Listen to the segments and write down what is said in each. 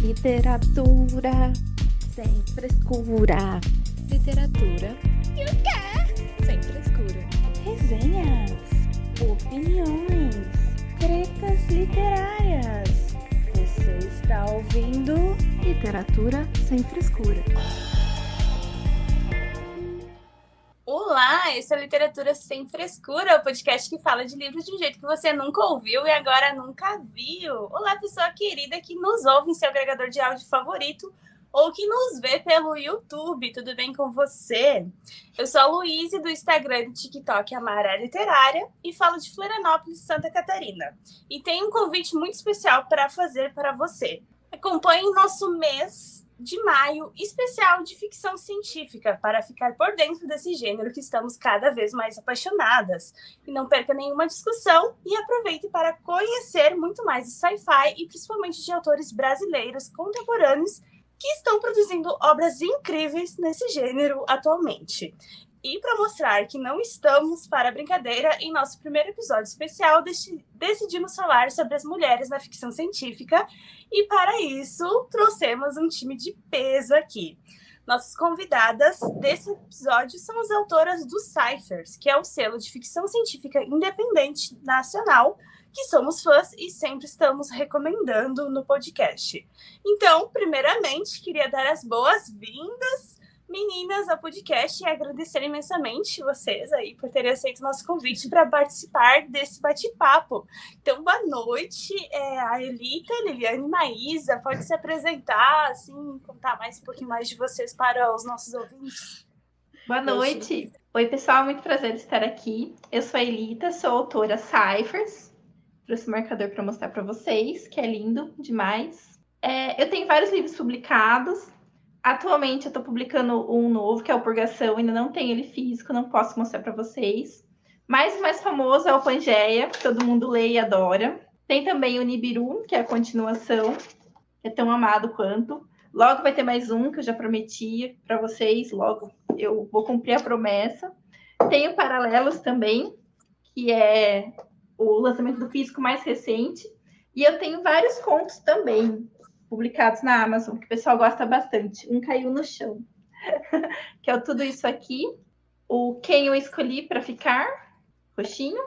Literatura sem frescura. Literatura e o quê? Sem frescura. Resenhas, opiniões, tretas literárias. Você está ouvindo Literatura sem frescura. Olá, esse é Literatura Sem Frescura, o podcast que fala de livros de um jeito que você nunca ouviu e agora nunca viu. Olá, pessoa querida que nos ouve em seu agregador de áudio favorito ou que nos vê pelo YouTube, tudo bem com você? Eu sou a Luíse, do Instagram e do TikTok Amará Literária, e falo de Florianópolis, Santa Catarina. E tenho um convite muito especial para fazer para você. Acompanhe nosso mês de maio especial de ficção científica para ficar por dentro desse gênero que estamos cada vez mais apaixonadas. E não perca nenhuma discussão e aproveite para conhecer muito mais de sci-fi e principalmente de autores brasileiros contemporâneos que estão produzindo obras incríveis nesse gênero atualmente. E para mostrar que não estamos para brincadeira, em nosso primeiro episódio especial decidimos falar sobre as mulheres na ficção científica e para isso trouxemos um time de peso aqui. Nossas convidadas desse episódio são as autoras do Cyphers, que é o selo de ficção científica independente nacional, que somos fãs e sempre estamos recomendando no podcast. Então, primeiramente, queria dar as boas-vindas, meninas, ao podcast e agradecer imensamente vocês aí por terem aceito o nosso convite para participar desse bate-papo. Então, boa noite, a Elita, Liliane e Maísa, pode se apresentar, assim, contar mais um pouquinho mais de vocês para os nossos ouvintes. Boa noite. Oi, pessoal, muito prazer estar aqui. Eu sou a Elita, sou autora Cyphers. Trouxe o marcador para mostrar para vocês, que é lindo demais. Eu tenho vários livros publicados. Atualmente eu estou publicando um novo, que é o Purgação, ainda não tenho ele físico, não posso mostrar para vocês. Mas o mais famoso é o Pangeia, que todo mundo lê e adora. Tem também o Nibiru, que é a continuação, que é tão amado quanto. Logo vai ter mais um, que eu já prometi para vocês, logo eu vou cumprir a promessa. Tem o Paralelos também, que é o lançamento do físico mais recente. E eu tenho vários contos também, publicados na Amazon, que o pessoal gosta bastante. Um caiu no chão, que é tudo isso aqui. O Quem Eu Escolhi para Ficar, roxinho.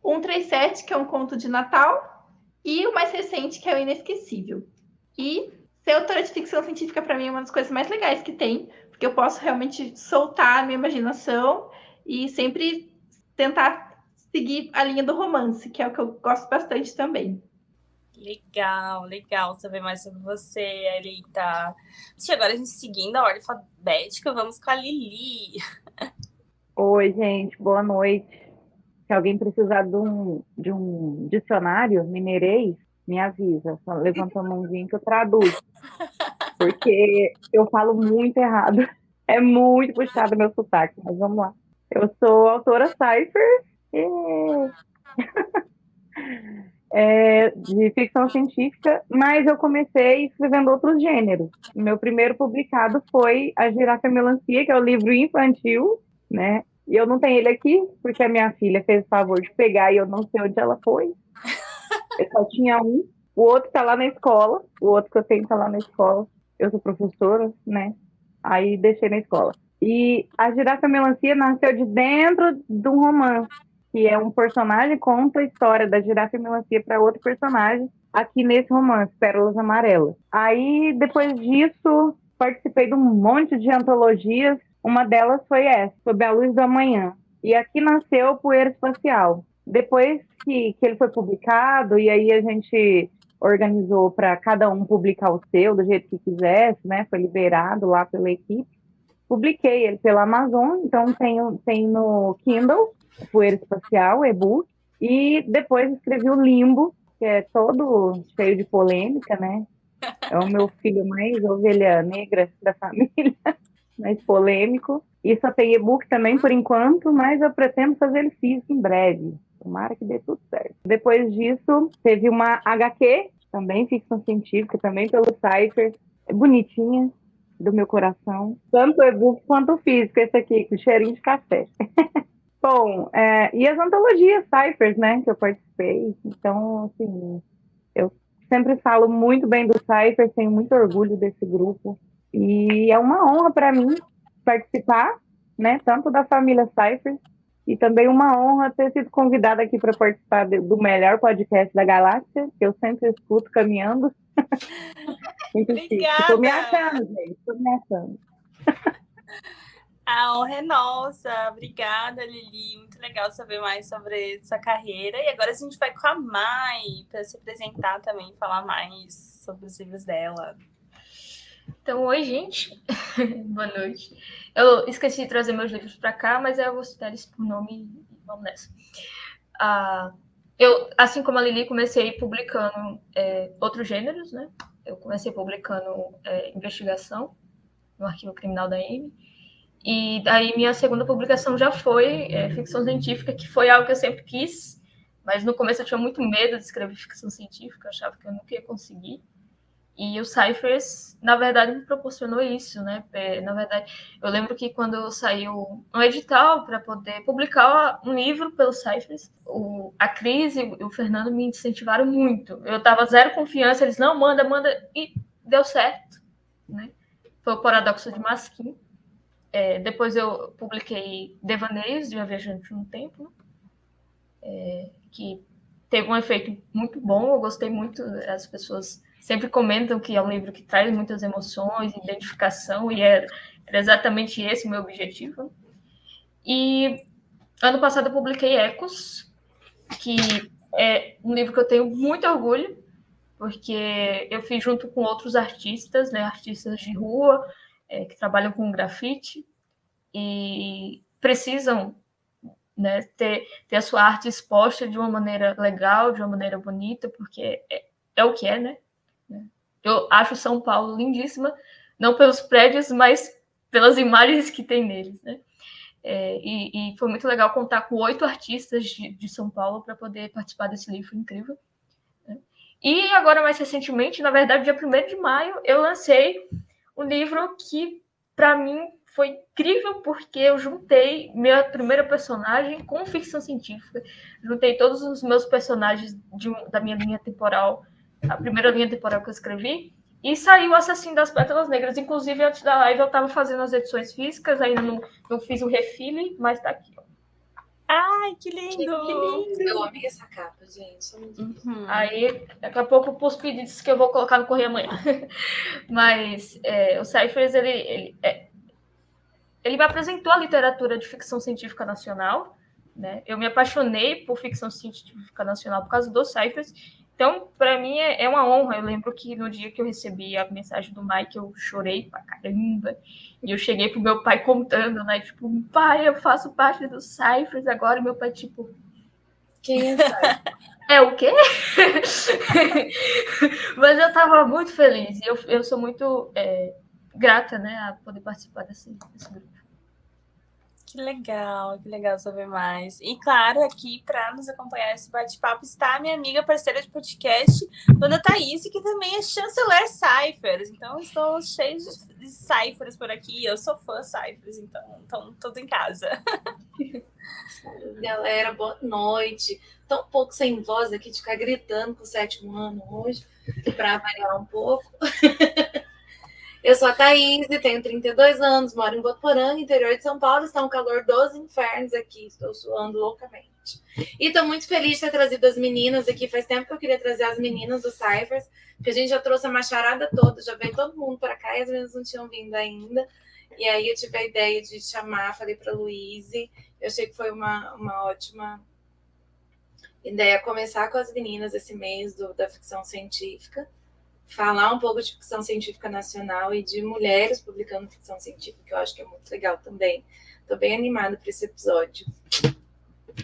137, que é um conto de Natal. E o mais recente, que é o Inesquecível. E ser autora de ficção científica, para mim, é uma das coisas mais legais que tem, porque eu posso realmente soltar a minha imaginação e sempre tentar seguir a linha do romance, que é o que eu gosto bastante também. Legal saber mais sobre você, Elita. Agora a gente seguindo a ordem alfabética, vamos com a Lili. Oi, gente, boa noite. Se alguém precisar de um dicionário mineirês, me avisa. Só levanta a mãozinha que eu traduzo. Porque eu falo muito errado. É muito puxado meu sotaque, mas vamos lá. Eu sou autora Cyphers de ficção científica, mas eu comecei escrevendo outros gêneros. Meu primeiro publicado foi A Girafa e a Melancia, que é o livro infantil, né? E eu não tenho ele aqui, porque a minha filha fez o favor de pegar e eu não sei onde ela foi. Eu só tinha um. O outro tá lá na escola. O outro que eu tenho tá lá na escola. Eu sou professora, né? Aí deixei na escola. E A Girafa e a Melancia nasceu de dentro de um romance, que é um personagem conta a história da girafa e melancia para outro personagem, aqui nesse romance, Pérolas Amarelas. Aí, depois disso, participei de um monte de antologias, uma delas foi essa, Sob a Luz do Amanhã. E aqui nasceu Poeira Espacial. Depois que ele foi publicado, e aí a gente organizou para cada um publicar o seu, do jeito que quisesse, né? Foi liberado lá pela equipe. Publiquei ele pela Amazon, então tem no Kindle, Poeira Espacial, e-book, e depois escrevi o Limbo, que é todo cheio de polêmica, né? É o meu filho mais ovelha negra da família, mais polêmico. E só tem e-book também por enquanto, mas eu pretendo fazer ele físico em breve. Tomara que dê tudo certo. Depois disso, teve uma HQ, também ficção científica, também pelo Cypher, bonitinha, do meu coração. Tanto o e-book quanto o físico, esse aqui, com cheirinho de café. Bom, e as antologias Cyphers, né, que eu participei. Então, assim, eu sempre falo muito bem do Cyphers, tenho muito orgulho desse grupo. E é uma honra para mim participar, né, tanto da família Cyphers, e também uma honra ter sido convidada aqui para participar do melhor podcast da galáxia, que eu sempre escuto caminhando. Muito chique. Estou me achando, gente. Estou me achando. A honra é nossa. Obrigada, Lili. Muito legal saber mais sobre sua carreira. E agora a gente vai com a Mai para se apresentar também, falar mais sobre os livros dela. Então, oi, gente. Boa noite. Eu esqueci de trazer meus livros para cá, mas eu vou citar eles por nome e vamos nessa. Eu, assim como a Lili, comecei publicando outros gêneros, né? Eu comecei publicando investigação no Arquivo Criminal da AIME. E daí minha segunda publicação já foi ficção científica, que foi algo que eu sempre quis, mas no começo eu tinha muito medo de escrever ficção científica, eu achava que eu nunca ia conseguir. E o Cyphers, na verdade, me proporcionou isso, né? Na verdade, eu lembro que quando saiu um edital para poder publicar um livro pelo Cyphers, a Cris e o Fernando me incentivaram muito. Eu estava zero confiança, eles, não, manda, e deu certo, né? Foi o Paradoxo de Masquim. Depois eu publiquei Devaneios de Uma Viajante no Tempo, que teve um efeito muito bom, eu gostei muito, as pessoas sempre comentam que é um livro que traz muitas emoções, identificação, e era exatamente esse o meu objetivo. E ano passado eu publiquei Ecos, que é um livro que eu tenho muito orgulho, porque eu fiz junto com outros artistas, né, artistas de rua, que trabalham com grafite, e precisam, né, ter a sua arte exposta de uma maneira legal, de uma maneira bonita, porque é o que é, né? Eu acho São Paulo lindíssima, não pelos prédios, mas pelas imagens que tem neles, né? E foi muito legal contar com 8 artistas de São Paulo para poder participar desse livro incrível, né? E agora, mais recentemente, na verdade, dia 1º de maio, eu lancei um livro que, para mim, foi incrível, porque eu juntei minha primeira personagem com ficção científica, juntei todos os meus personagens da minha linha temporal, a primeira linha temporal que eu escrevi, e saiu o Assassino das Pétalas Negras. Inclusive, antes da live, eu estava fazendo as edições físicas, ainda não fiz o refile, mas está aqui. Ai, que lindo! Que lindo! Eu amei essa capa, gente. Aí, daqui a pouco, pus pedidos que eu vou colocar no correio amanhã. Mas o Cyphers, ele me apresentou a literatura de ficção científica nacional, né? Eu me apaixonei por ficção científica nacional por causa do Cyphers. Então, para mim, é uma honra. Eu lembro que no dia que eu recebi a mensagem do Mike, eu chorei pra caramba. E eu cheguei pro meu pai contando, né? Tipo, pai, eu faço parte do Cyphers agora. E meu pai, tipo... Quem é Cyphers? É o quê? Mas eu tava muito feliz. E eu sou muito grata, né? A poder participar desse grupo. Que legal saber mais. E claro, aqui para nos acompanhar esse bate-papo está a minha amiga parceira de podcast, Dona Thaís, que também é chanceler Cyphers. Então, estamos cheios de Cyphers por aqui. Eu sou fã Cyphers, então tudo em casa. Galera, boa noite. Tô um pouco sem voz aqui de ficar gritando com o 7º ano hoje, para variar um pouco. Eu sou a Thaís, tenho 32 anos, moro em Votuporanga, interior de São Paulo. Está um calor dos infernos aqui, estou suando loucamente. E estou muito feliz de ter trazido as meninas aqui. Faz tempo que eu queria trazer as meninas do Cyphers, porque a gente já trouxe a macharada toda, já veio todo mundo para cá e as meninas não tinham vindo ainda. E aí eu tive a ideia de chamar, falei para a Luíse, eu achei que foi uma ótima ideia começar com as meninas esse mês da ficção científica. Falar um pouco de ficção científica nacional e de mulheres publicando ficção científica, que eu acho que é muito legal também. Estou bem animada para esse episódio.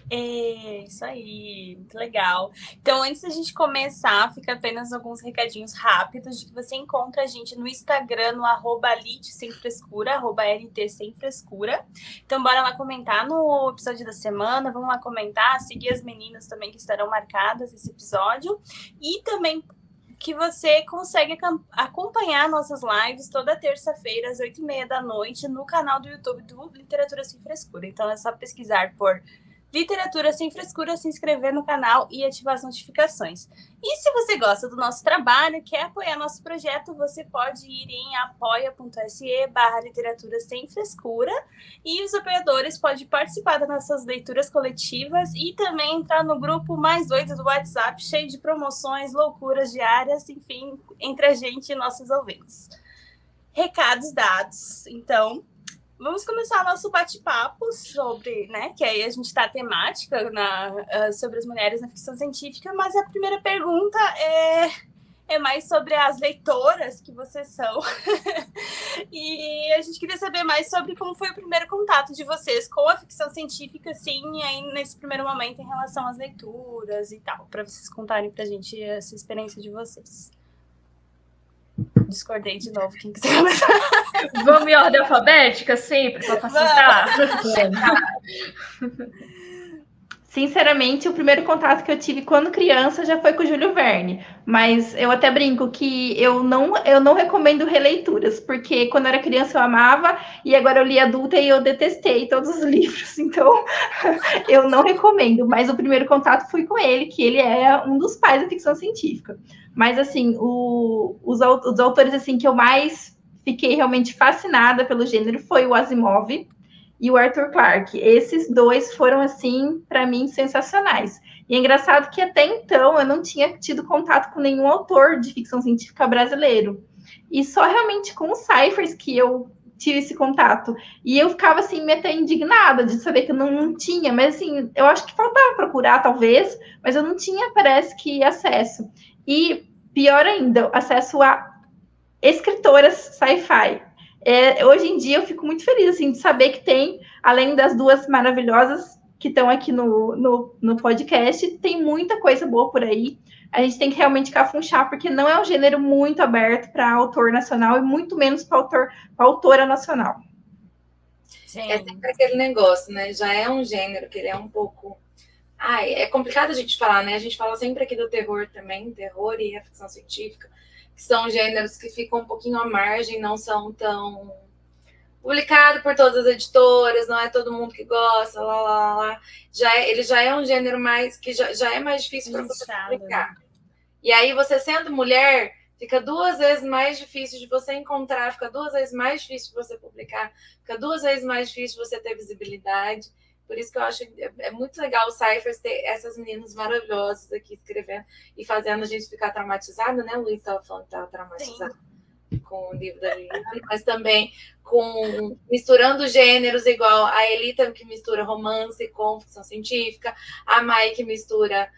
Isso aí, muito legal. Então, antes da gente começar, fica apenas alguns recadinhos rápidos de que você encontra a gente no Instagram, no @LitSemFrescura, @LT Sem Frescura. Então, bora lá comentar no episódio da semana, vamos lá comentar, seguir as meninas também que estarão marcadas nesse episódio. E também que você consegue acompanhar nossas lives toda terça-feira, às 8h30 da noite, no canal do YouTube do Literatura Sem Frescura. Então, é só pesquisar por Literatura Sem Frescura, se inscrever no canal e ativar as notificações. E se você gosta do nosso trabalho, quer apoiar nosso projeto, você pode ir em apoia.se/literatura sem frescura, e os apoiadores podem participar das nossas leituras coletivas e também entrar no grupo mais doido do WhatsApp, cheio de promoções, loucuras diárias, enfim, entre a gente e nossos ouvintes. Recados dados, então vamos começar nosso bate-papo sobre, né, que aí a gente está temática sobre as mulheres na ficção científica, mas a primeira pergunta é mais sobre as leitoras que vocês são. E a gente queria saber mais sobre como foi o primeiro contato de vocês com a ficção científica, assim, aí nesse primeiro momento em relação às leituras e tal, para vocês contarem pra gente essa experiência de vocês. Discordei de novo, quem quiser começar. Vamos em ordem alfabética, sempre, para facilitar. Sinceramente, o primeiro contato que eu tive quando criança já foi com o Júlio Verne. Mas eu até brinco que eu não recomendo releituras, porque quando eu era criança eu amava, e agora eu li adulta e eu detestei todos os livros. Então, eu não recomendo. Mas o primeiro contato foi com ele, que ele é um dos pais da ficção científica. Mas, assim, os autores assim, que eu mais fiquei realmente fascinada pelo gênero foi o Asimov e o Arthur Clarke. Esses dois foram, assim, para mim, sensacionais. E é engraçado que até então eu não tinha tido contato com nenhum autor de ficção científica brasileiro. E só realmente com os Cyphers que eu tive esse contato. E eu ficava, assim, meio até indignada de saber que eu não tinha. Mas, assim, eu acho que faltava procurar, talvez, mas eu não tinha, parece que, acesso. E, pior ainda, acesso a escritoras sci-fi. Hoje em dia eu fico muito feliz assim, de saber que tem, além das duas maravilhosas que estão aqui no podcast, tem muita coisa boa por aí. A gente tem que realmente cafunchar, porque não é um gênero muito aberto para autor nacional e muito menos para autora nacional. Sim. É sempre aquele negócio, né? Já é um gênero que ele é um pouco... é complicado a gente falar, né? A gente fala sempre aqui do terror também, terror e a ficção científica, que são gêneros que ficam um pouquinho à margem, não são tão publicados por todas as editoras, não é todo mundo que gosta, ele já é um gênero mais que já é mais difícil para você publicar. E aí, você sendo mulher, fica 2 vezes mais difícil de você encontrar, fica 2 vezes mais difícil de você publicar, fica 2 vezes mais difícil de você ter visibilidade. Por isso que eu acho muito legal o Cyphers ter essas meninas maravilhosas aqui escrevendo e fazendo a gente ficar traumatizada, né? O Luiz estava falando que estava traumatizado com o livro da Liliana, mas também misturando gêneros, igual a Elita, que mistura romance com ficção científica, a Mai, que mistura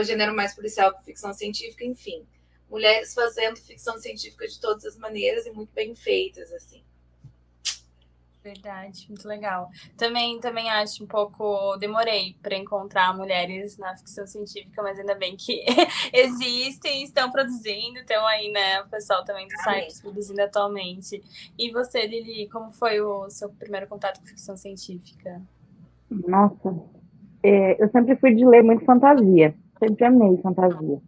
o gênero mais policial com ficção científica, enfim. Mulheres fazendo ficção científica de todas as maneiras e muito bem feitas, assim. Verdade, muito legal. Também acho um pouco... Demorei para encontrar mulheres na ficção científica, mas ainda bem que existem, estão produzindo, estão aí, né? O pessoal também do site produzindo atualmente. E você, Lili, como foi o seu primeiro contato com ficção científica? Nossa, eu sempre fui de ler muito fantasia. Sempre amei fantasia.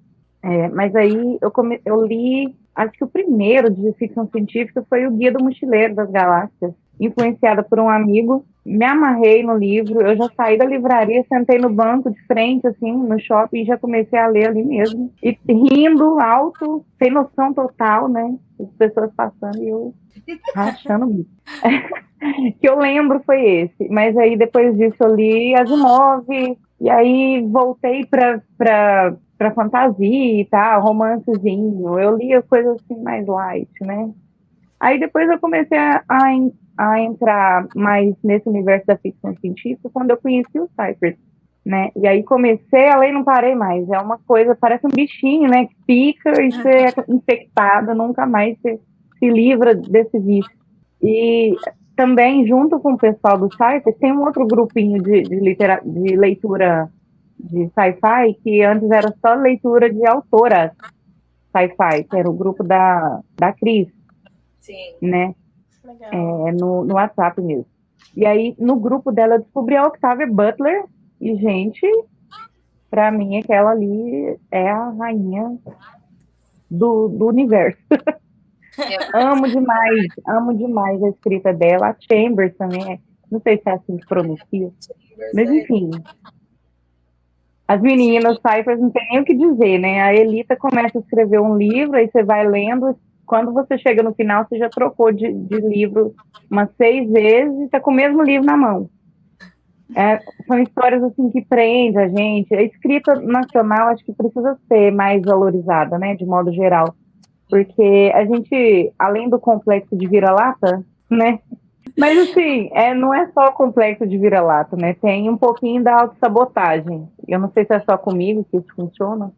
Mas aí eu li... Acho que o primeiro de ficção científica foi o Guia do Mochileiro das Galáxias, influenciada por um amigo. Me amarrei no livro, eu já saí da livraria, sentei no banco de frente, assim, no shopping, e já comecei a ler ali mesmo. E rindo alto, sem noção total, né? As pessoas passando e eu rachando o bico. Que eu lembro foi esse. Mas aí, depois disso, eu li Asimov, e aí voltei para fantasia e tal, romancezinho. Eu lia coisas assim mais light, né? Aí depois eu comecei a entrar mais nesse universo da ficção científica quando eu conheci o Cyphers, né? E aí comecei a ler e não parei mais. É uma coisa, parece um bichinho, né? Que pica e você é infectada, nunca mais você se livra desse vício. E também, junto com o pessoal do Cyphers, tem um outro grupinho de leitura de sci-fi, que antes era só leitura de autoras sci-fi, que era o grupo da Cris. Sim. Né? No WhatsApp mesmo. E aí, no grupo dela, eu descobri a Octavia Butler, e, gente, pra mim, aquela ali é a rainha do universo. Amo demais a escrita dela. A Chambers também é Não sei se é assim que pronuncia. Mas, enfim. As meninas Cyphers não tem nem o que dizer, né? A Elita começa a escrever um livro, aí você vai lendo. Quando você chega no final, você já trocou de livro umas 6 vezes e está com o mesmo livro na mão. São histórias assim que prendem a gente. A escrita nacional acho que precisa ser mais valorizada, né? De modo geral. Porque a gente, além do complexo de vira-lata, né? Mas assim, não é só o complexo de vira-lata, né? Tem um pouquinho da autossabotagem. Eu não sei se é só comigo que isso funciona.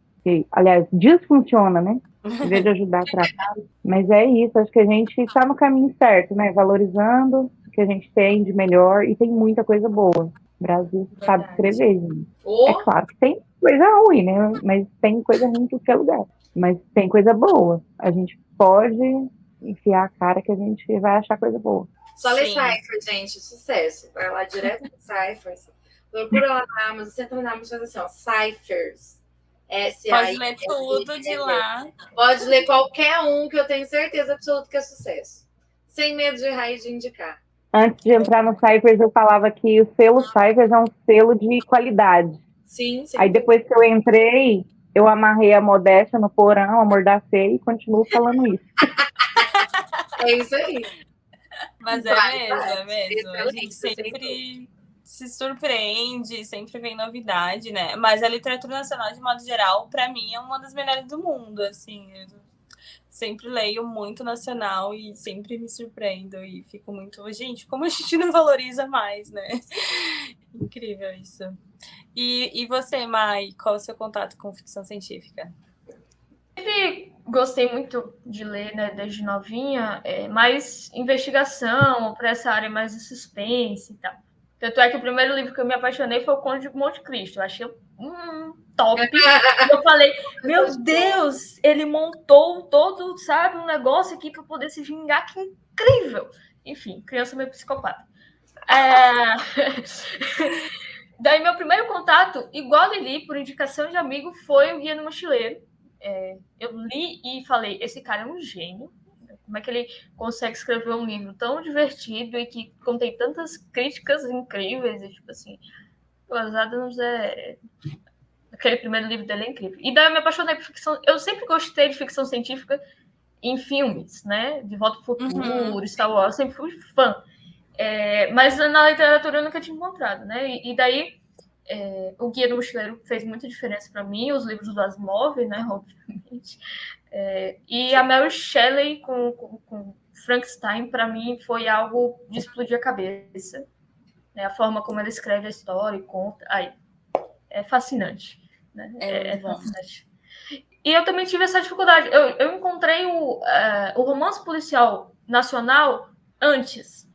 Aliás, desfunciona, né? Em vez de ajudar, atrapalha. Mas é isso, acho que a gente está no caminho certo, né? Valorizando o que a gente tem de melhor e tem muita coisa boa. O Brasil sabe escrever, gente. É claro que tem coisa ruim, né? Mas tem coisa ruim em qualquer lugar. Mas tem coisa boa. A gente pode enfiar a cara que a gente vai achar coisa boa. Só ler Cyphers, gente, sucesso. Vai lá direto no Cyphers. Procura lá na Amazon, você entra na Amazon e faz assim, ó, Cyphers. Pode ler tudo de lá. Pode ler qualquer um que eu tenho certeza absoluta que é sucesso. Sem medo de errar e de indicar. Antes de entrar no Cyphers, eu falava que o selo Cyphers é um selo de qualidade. Sim. Aí depois que eu entrei, eu amarrei a modéstia no porão, amordacei e continuo falando isso. É isso aí. Mas é mesmo. A gente sempre se surpreende, sempre vem novidade, né? Mas a literatura nacional, de modo geral, para mim, é uma das melhores do mundo, assim. Eu sempre leio muito nacional e sempre me surpreendo e fico muito... Gente, como a gente não valoriza mais, né? Incrível isso. E você, Mai, qual é o seu contato com ficção científica? Sempre gostei muito de ler, né, desde novinha, mais investigação, para essa área mais de suspense e tal. Tanto é que o primeiro livro que eu me apaixonei foi O Conde de Monte Cristo. Eu achei top. Eu falei, meu Deus, ele montou todo, sabe, um negócio aqui para poder se vingar, que incrível. Enfim, criança meio psicopata. Daí meu primeiro contato, igual Lili, por indicação de amigo, foi o Guia do Mochileiro. Eu li e falei, esse cara é um gênio. Como é que ele consegue escrever um livro tão divertido e que contém tantas críticas incríveis? E, tipo assim, Os Adams aquele primeiro livro dele é incrível. E daí eu me apaixonei por ficção. Eu sempre gostei de ficção científica em filmes, né? De Volta ao Futuro, Star Wars, sempre fui fã. Mas na literatura eu nunca tinha encontrado, né? E daí o Guia do Mochileiro fez muita diferença para mim, os livros do Asimov, né? Obviamente. E a Mary Shelley com Frankenstein, para mim, foi algo de explodir a cabeça. Né? A forma como ela escreve a história e conta. É fascinante. Né? É fascinante. E eu também tive essa dificuldade. Eu encontrei o romance policial nacional antes,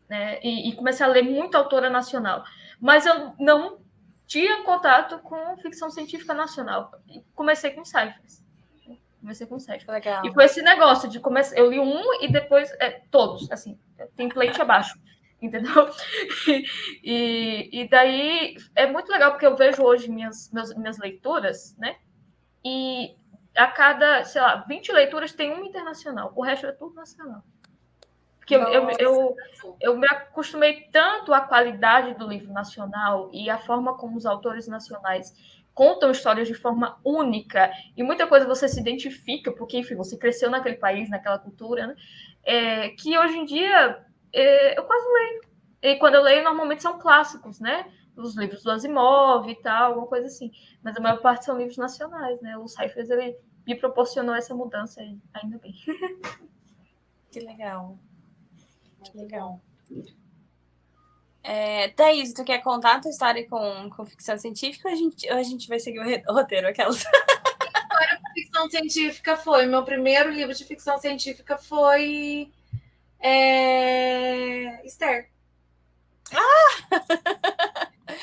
né? E comecei a ler muita autora nacional. Mas eu não tinha contato com ficção científica nacional. E comecei com Cyphers. Legal. E foi esse negócio de começar. Eu li um e depois todos, assim, template abaixo. Entendeu? E daí é muito legal, porque eu vejo hoje minhas leituras, né? E a cada, 20 leituras tem uma internacional. O resto é tudo nacional. Porque eu me acostumei tanto à qualidade do livro nacional e à forma como os autores nacionais contam histórias de forma única, e muita coisa você se identifica, porque, enfim, você cresceu naquele país, naquela cultura, né? Que hoje em dia eu quase leio. E quando eu leio, normalmente são clássicos, né? Os livros do Asimov e tal, alguma coisa assim. Mas a maior parte são livros nacionais, né? O Cyphers, ele me proporcionou essa mudança aí, ainda bem. Que legal. Que legal. Thaís, tu quer contar a tua história com ficção científica ou a gente vai seguir o roteiro? Aquelas? Ficção científica foi. Meu primeiro livro de ficção científica foi Esther.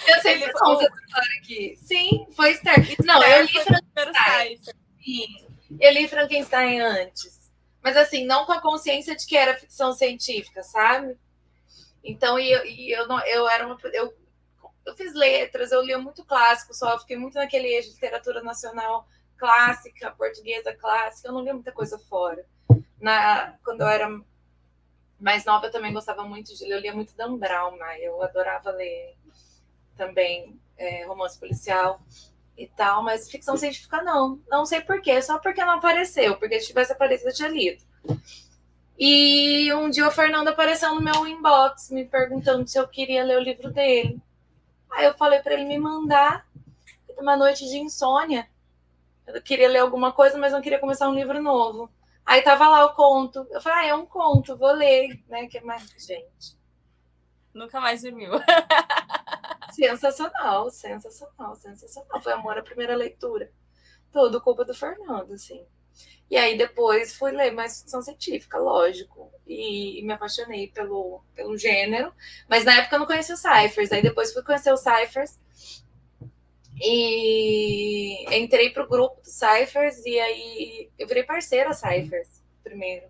Eu sempre conto essa história aqui. Sim, foi Esther. Não, eu li Frankenstein. Sim, eu li Frankenstein antes. Mas assim, não com a consciência de que era ficção científica, sabe? Então, eu fiz letras, eu lia muito clássico só, eu fiquei muito naquele eixo de literatura nacional clássica, portuguesa clássica, eu não lia muita coisa fora. Quando eu era Mais nova eu também gostava muito de ler, eu lia muito Dan Brown, mas eu adorava ler também romance policial e tal, mas ficção científica não. Não sei porquê, só porque não apareceu, porque se tivesse aparecido eu tinha lido. E um dia o Fernando apareceu no meu inbox me perguntando se eu queria ler o livro dele. Aí eu falei para ele me mandar. Uma noite de insônia. Eu queria ler alguma coisa, mas não queria começar um livro novo. Aí tava lá o conto. Eu falei, é um conto, vou ler, né? Que é mais... Gente. Nunca mais dormiu. Sensacional. Foi amor à primeira leitura. Tudo culpa do Fernando, assim. E aí depois fui ler mais ficção científica, lógico. E me apaixonei pelo gênero. Mas na época eu não conhecia os Cyphers. Aí depois fui conhecer os Cyphers. E entrei pro grupo do Cyphers. E aí eu virei parceira Cyphers primeiro.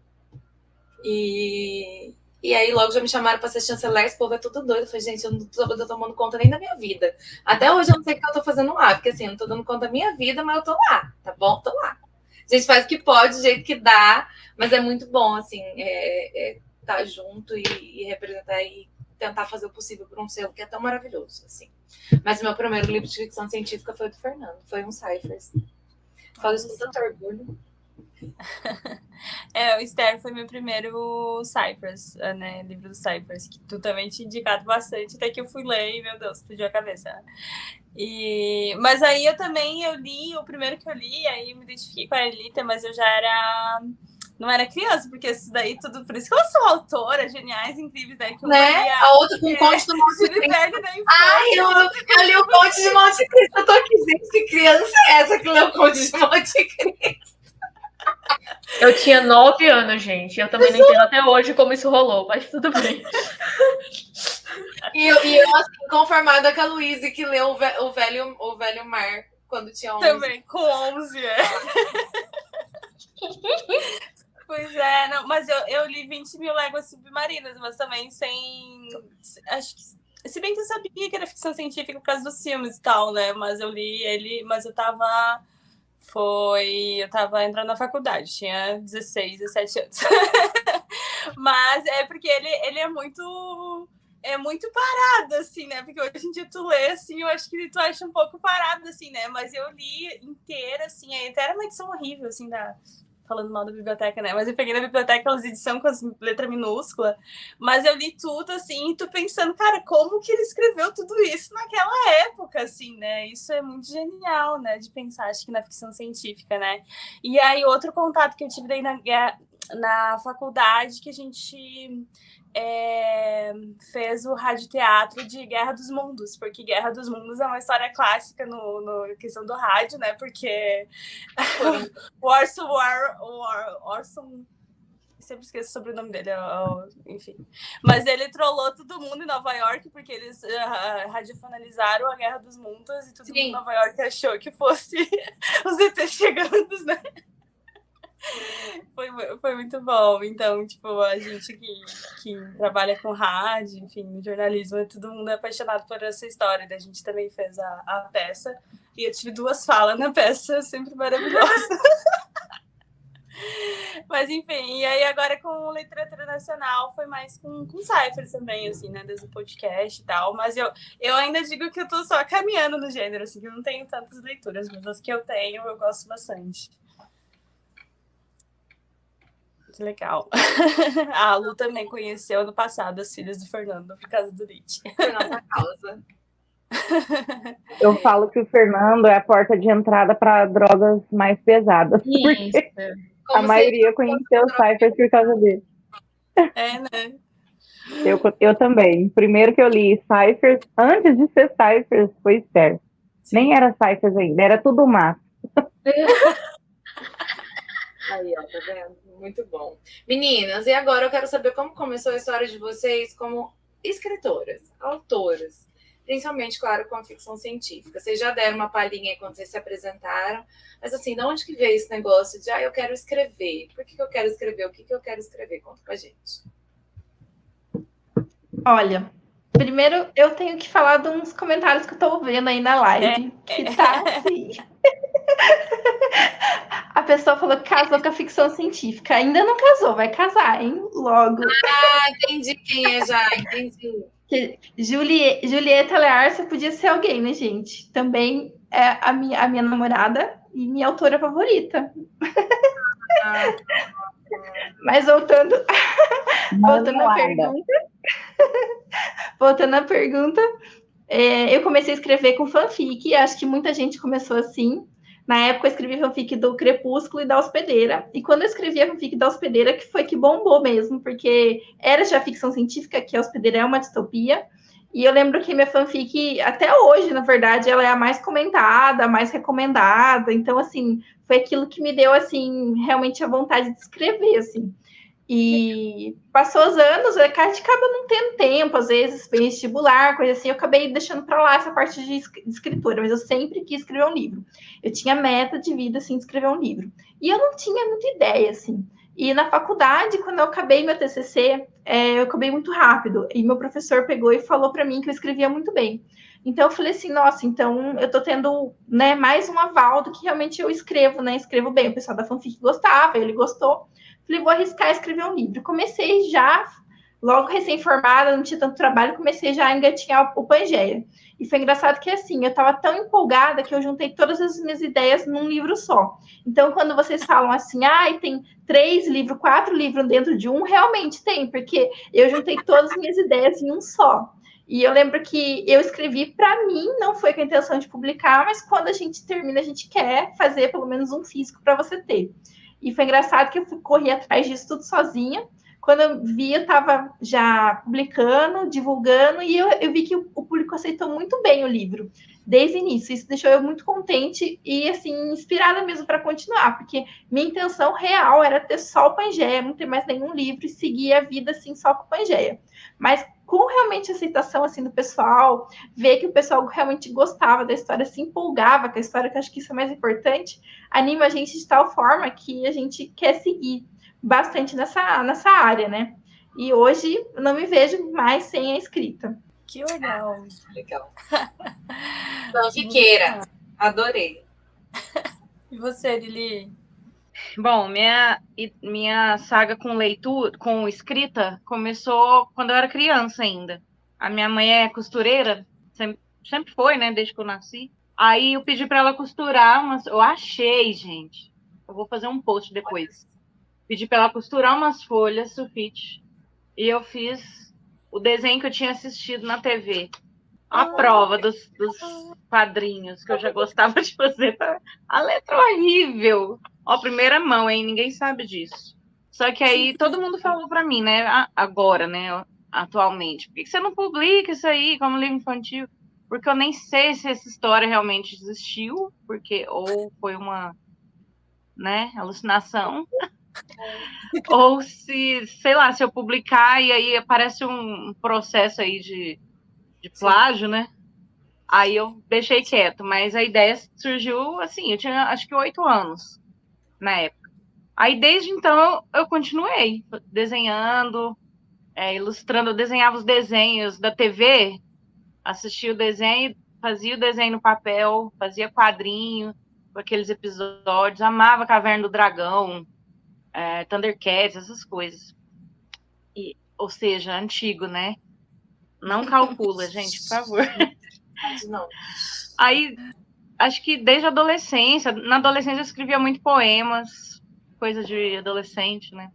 E aí logo já me chamaram para ser chanceler. Esse povo é tudo doido. Eu falei, gente, eu não tô tomando conta nem da minha vida. Até hoje eu não sei o que eu tô fazendo lá. Porque assim, eu não tô dando conta da minha vida, mas eu tô lá, tá bom? Tô lá. A gente faz o que pode, do jeito que dá, mas é muito bom, assim, estar junto e representar e tentar fazer o possível por um selo que é tão maravilhoso, assim. Mas o meu primeiro livro de ficção científica foi do Fernando, foi um Cyphers. Falo isso com tanto orgulho. O Esther foi meu primeiro Cyphers, né? Livro do Cyphers, que tu também tinha indicado bastante, até que eu fui ler e, meu Deus, explodiu a cabeça. Mas aí eu li, o primeiro que eu li, aí eu me identifiquei com a Elita, mas eu já não era criança, porque esses daí tudo, por isso que elas são autoras geniais, incríveis, daí que eu né? A outra com o Conde do Monte Cristo. Ai, eu li o Conde de Monte Cristo, eu tô aqui, gente, que criança é essa que leu o Conde de Monte Cristo? Eu tinha 9 anos, gente. Eu também não entendo até hoje como isso rolou, mas tudo bem. E eu assim, conformada com a Luísa, que leu o Velho Mar quando tinha 11. Também, com 11, Pois é, não, mas eu li 20 Mil Léguas Submarinas, mas também sem... Acho que, se bem que eu sabia que era ficção científica por causa dos filmes e tal, né? Mas eu li ele, mas eu tava entrando na faculdade, tinha 16, 17 anos. Mas é porque ele é muito parado, assim, né? Porque hoje em dia tu lê, assim, eu acho que tu acha um pouco parado, assim, né? Mas eu li inteira, assim, até era uma edição horrível, assim, falando mal da biblioteca, né? Mas eu peguei na biblioteca aquelas edições com as letras minúsculas, mas eu li tudo, assim, e tô pensando, cara, como que ele escreveu tudo isso naquela época, assim, né? Isso é muito genial, né? De pensar, acho que na ficção científica, né? E aí, outro contato que eu tive daí na faculdade, que a gente fez o radioteatro de Guerra dos Mundos, porque Guerra dos Mundos é uma história clássica no questão do rádio, né? Porque o Orson, sempre esqueço o sobrenome dele, enfim. Mas ele trollou todo mundo em Nova York, porque eles radiofonalizaram a Guerra dos Mundos e todo mundo em Nova York achou que fosse os ETs chegando, né? Foi muito bom. Então, tipo, a gente que trabalha com rádio, enfim, no jornalismo, todo mundo é apaixonado por essa história. A gente também fez a peça, e eu tive 2 falas na peça, sempre maravilhosa. Mas, enfim, e aí agora com literatura nacional foi mais com Cyphers também, assim, né, desde o podcast e tal. Mas eu ainda digo que eu tô só caminhando no gênero, assim, que eu não tenho tantas leituras, mas as que eu tenho eu gosto bastante. Legal. A Lu também conheceu ano passado as filhas do Fernando por causa do Nietzsche. Por nossa causa. Eu falo que o Fernando é a porta de entrada para drogas mais pesadas. Porque a maioria conheceu o Cyphers por causa dele. Né? Eu também. Primeiro que eu li Cyphers, antes de ser Cyphers, foi Esther. Nem era Cyphers ainda, era tudo mato. Aí, ó, tá vendo? Muito bom. Meninas, e agora eu quero saber como começou a história de vocês como escritoras, autoras, principalmente, claro, com a ficção científica. Vocês já deram uma palhinha aí quando vocês se apresentaram, mas assim, de onde que veio esse negócio de, eu quero escrever? Por que eu quero escrever? O que eu quero escrever? Conta pra gente. Olha, primeiro eu tenho que falar de uns comentários que eu tô vendo aí na live, que tá assim... A pessoa falou que casou com a ficção científica. Ainda não casou, vai casar, hein? Logo. Entendi quem é já, entendi. Julieta Learça podia ser alguém, né, gente? Também é a minha namorada e minha autora favorita. Mas voltando à pergunta, eu comecei a escrever com fanfic, acho que muita gente começou assim. Na época eu escrevi fanfic do Crepúsculo e da Hospedeira, e quando eu escrevi a fanfic da Hospedeira, que foi que bombou mesmo, porque era já ficção científica, que a Hospedeira é uma distopia, e eu lembro que minha fanfic, até hoje, na verdade, ela é a mais comentada, a mais recomendada, então, assim, foi aquilo que me deu, assim, realmente a vontade de escrever, assim. E passou os anos, a gente acaba não tendo tempo, às vezes, vestibular, coisa assim, eu acabei deixando para lá essa parte de escritora, mas eu sempre quis escrever um livro. Eu tinha meta de vida, assim, de escrever um livro. E eu não tinha muita ideia, assim. E na faculdade, quando eu acabei meu TCC, eu acabei muito rápido. E meu professor pegou e falou para mim que eu escrevia muito bem. Então eu falei assim, nossa, então eu tô tendo, né, mais um aval do que realmente eu escrevo, né? Escrevo bem. O pessoal da fanfic gostava, ele gostou. Falei, vou arriscar escrever um livro. Comecei já, logo recém-formada, não tinha tanto trabalho, comecei já a engatinhar o Pangeia. E foi engraçado que, assim, eu estava tão empolgada que eu juntei todas as minhas ideias num livro só. Então, quando vocês falam assim, tem 3 livros, 4 livros dentro de um, realmente tem, porque eu juntei todas as minhas ideias em um só. E eu lembro que eu escrevi para mim, não foi com a intenção de publicar, mas quando a gente termina, a gente quer fazer pelo menos um físico para você ter. E foi engraçado que eu corri atrás disso tudo sozinha. Quando eu vi, eu estava já publicando, divulgando, e eu vi que o público aceitou muito bem o livro, desde o início. Isso deixou eu muito contente e, assim, inspirada mesmo para continuar, porque minha intenção real era ter só o Pangeia, não ter mais nenhum livro e seguir a vida, assim, só com o Pangeia. Mas com realmente a aceitação, assim, do pessoal, ver que o pessoal realmente gostava da história, se empolgava com a história, que eu acho que isso é mais importante, anima a gente de tal forma que a gente quer seguir bastante nessa área, né? E hoje eu não me vejo mais sem a escrita. Que legal. Legal. Fanfiqueira. Adorei. E você, Lili? Bom, minha saga com leitura, com escrita, começou quando eu era criança ainda. A minha mãe é costureira, sempre foi, né, desde que eu nasci. Aí eu pedi para ela costurar eu achei, gente. Eu vou fazer um post depois. Pedi para ela costurar umas folhas sulfite e eu fiz o desenho que eu tinha assistido na TV. A prova dos quadrinhos que eu já gostava de fazer. A letra horrível. Ó, primeira mão, hein? Ninguém sabe disso. Só que aí todo mundo falou para mim, né? Agora, né? Atualmente. Por que você não publica isso aí como livro infantil? Porque eu nem sei se essa história realmente existiu, ou foi uma, né, alucinação. Ou se, sei lá, se eu publicar e aí aparece um processo aí de plágio, né? Aí eu deixei quieto, mas a ideia surgiu assim, eu tinha acho que 8 anos na época. Aí desde então eu continuei desenhando, ilustrando, eu desenhava os desenhos da TV, assistia o desenho, fazia o desenho no papel, fazia quadrinho com aqueles episódios, amava Caverna do Dragão, Thundercats, essas coisas. Ou seja, antigo, né? Não calcula, gente, por favor. Não. Aí, acho que desde a adolescência, na adolescência eu escrevia muito poemas, coisa de adolescente, né?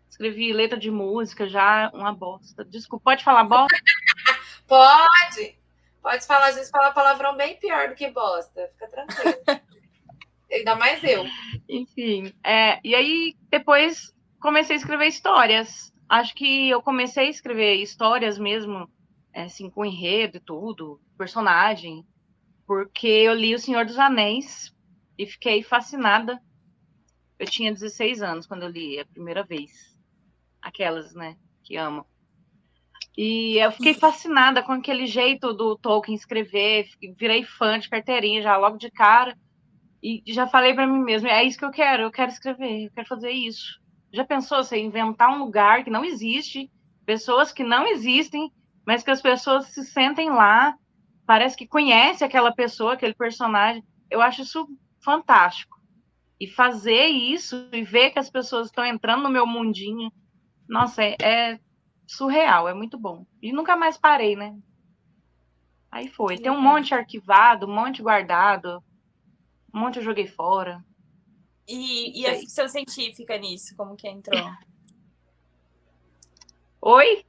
Escrevi letra de música, já uma bosta. Desculpa, pode falar bosta? Pode falar, às vezes falar palavrão bem pior do que bosta, fica tranquilo. Ainda mais eu. Enfim, e aí depois comecei a escrever histórias. Acho que eu comecei a escrever histórias mesmo, assim, com enredo e tudo, personagem, porque eu li O Senhor dos Anéis e fiquei fascinada. Eu tinha 16 anos quando eu li a primeira vez. Aquelas, né, que amam. E eu fiquei fascinada com aquele jeito do Tolkien escrever, virei fã de carteirinha já logo de cara. E já falei para mim mesma, é isso que eu quero escrever, eu quero fazer isso. Já pensou você inventar um lugar que não existe, pessoas que não existem, mas que as pessoas se sentem lá, parece que conhece aquela pessoa, aquele personagem. Eu acho isso fantástico. E fazer isso e ver que as pessoas estão entrando no meu mundinho, nossa, é surreal, é muito bom. E nunca mais parei, né? Aí foi. Tem um monte arquivado, um monte guardado, um monte eu joguei fora. E a ficção científica nisso, como que entrou? Oi?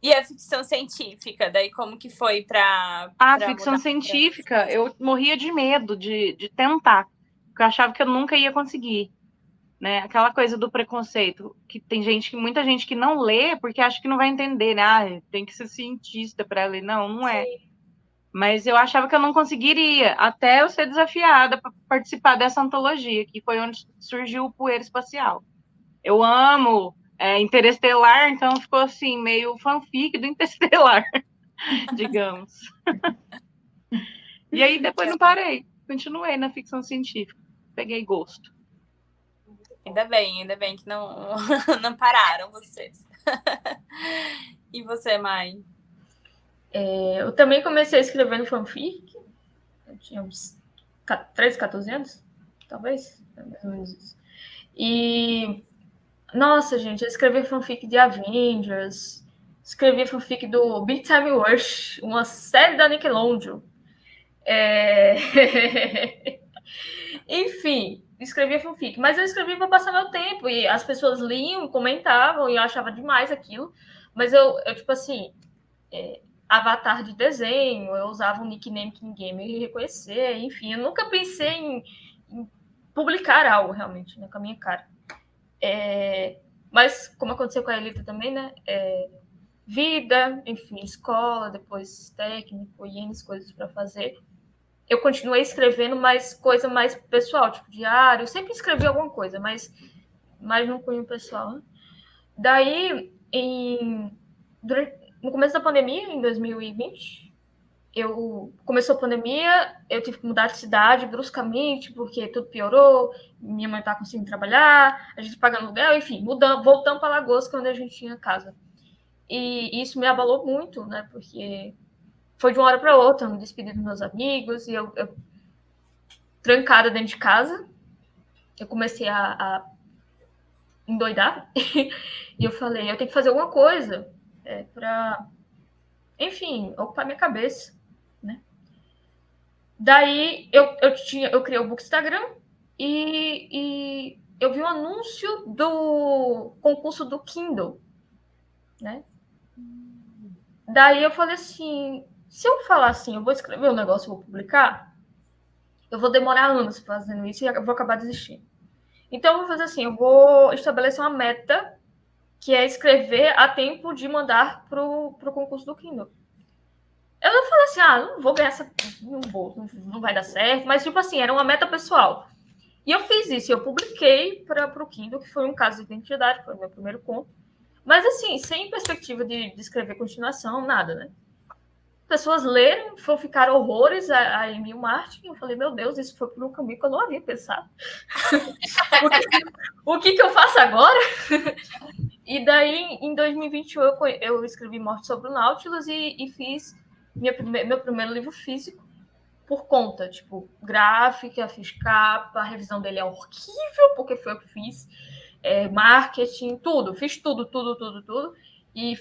E a ficção científica, daí como que foi para ficção científica, eu morria de medo de tentar, porque eu achava que eu nunca ia conseguir, né? Aquela coisa do preconceito, que tem muita gente que não lê porque acha que não vai entender, né? Tem que ser cientista para ler. Não é. Sim. Mas eu achava que eu não conseguiria, até eu ser desafiada para participar dessa antologia, que foi onde surgiu o Poeira Espacial. Eu amo Interestelar, então ficou assim, meio fanfic do Interestelar, digamos. E aí depois não parei, continuei na ficção científica, peguei gosto. Ainda bem que não, não pararam vocês. E você, Mai? Eu também comecei escrevendo fanfic, eu tinha uns 13, 14 anos, talvez, mais ou menos isso. E, nossa, gente, eu escrevi fanfic de Avengers, escrevi fanfic do Big Time Rush, uma série da Nickelodeon. Enfim, escrevia fanfic, mas eu escrevia para passar meu tempo, e as pessoas liam, comentavam, e eu achava demais aquilo, mas eu tipo assim, avatar de desenho, eu usava um nickname que ninguém me reconhecer, enfim, eu nunca pensei em publicar algo realmente, né, com a minha cara. Mas, como aconteceu com a Elita também, né, vida, enfim, escola, depois técnico, e N coisas para fazer. Eu continuei escrevendo mais coisa mais pessoal, tipo diário, eu sempre escrevi alguma coisa, mas no cunho pessoal, né? Daí, no começo da pandemia, em 2020, começou a pandemia, eu tive que mudar de cidade bruscamente, porque tudo piorou, minha mãe tá conseguindo trabalhar, a gente pagando aluguel, enfim, voltamos para Alagoas, que é onde a gente tinha casa. E isso me abalou muito, né, porque foi de uma hora para outra, eu me despedi dos meus amigos, e eu trancada dentro de casa, eu comecei a endoidar, e eu falei, eu tenho que fazer alguma coisa para, enfim, ocupar minha cabeça, né? Daí eu criei o Bookstagram e eu vi um anúncio do concurso do Kindle, né? Daí eu falei assim, se eu falar assim, eu vou escrever um negócio, eu vou publicar, eu vou demorar anos fazendo isso e eu vou acabar desistindo. Então, eu vou fazer assim, eu vou estabelecer uma meta que é escrever a tempo de mandar pro concurso do Kindle. Eu não falei assim, não vou ganhar essa... Não vai dar certo, mas, tipo assim, era uma meta pessoal. E eu fiz isso, eu publiquei pro Kindle, que foi um caso de identidade, foi o meu primeiro conto. Mas, assim, sem perspectiva de escrever continuação, nada, né? Pessoas leram, ficaram horrores a Emil Martin. Eu falei, meu Deus, isso foi por um caminho que eu não havia pensado. O que eu faço agora? E daí, em 2021, eu escrevi Morte sobre o Nautilus e fiz meu primeiro livro físico por conta, tipo, gráfica, fiz capa, a revisão dele é horrível, porque foi eu que fiz, marketing, tudo, fiz tudo. E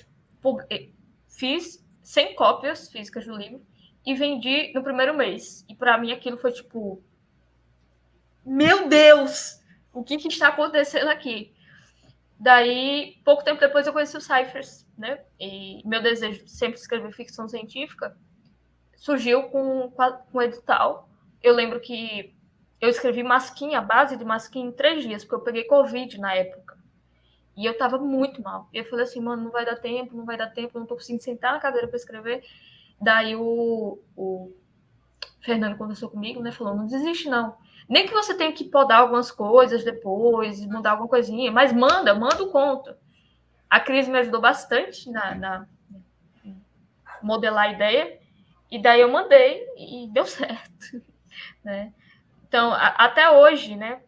fiz 100 cópias físicas do livro e vendi no primeiro mês. E para mim aquilo foi tipo, meu Deus, o que está acontecendo aqui? Daí, pouco tempo depois, eu conheci o Cyphers, né? E meu desejo de sempre escrever ficção científica surgiu com o edital. Eu lembro que eu escrevi masquinha, a base de masquinha em 3 dias, porque eu peguei Covid na época. E eu tava muito mal. E eu falei assim, mano, não vai dar tempo, não tô conseguindo sentar na cadeira para escrever. Daí o Fernando conversou comigo, né? Falou, não desiste, não. Nem que você tenha que podar algumas coisas depois, mudar alguma coisinha, mas manda o conto. A Cris me ajudou bastante na modelar a ideia, e daí eu mandei e deu certo, né? Então, até hoje, né?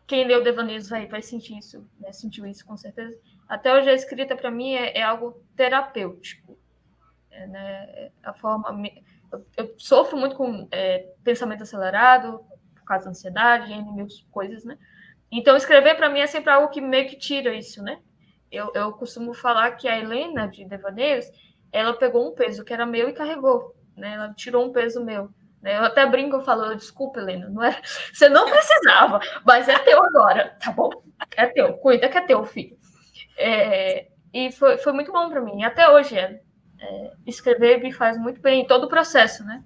Quem leu Devaneios vai sentir isso, né? Sentiu isso com certeza. Até hoje a escrita para mim é algo terapêutico, né? A forma eu sofro muito com pensamento acelerado, por causa da ansiedade, mil coisas, né? Então, escrever para mim é sempre algo que meio que tira isso, né? Eu costumo falar que a Helena, de Devaneios, ela pegou um peso que era meu e carregou, né? Ela tirou um peso meu. Né? Eu até brinco, eu falo, desculpa, Helena, não é? Você não precisava, mas é teu agora, tá bom? É teu, cuida que é teu, filho. E foi muito bom para mim. Até hoje, escrever me faz muito bem, todo o processo, né?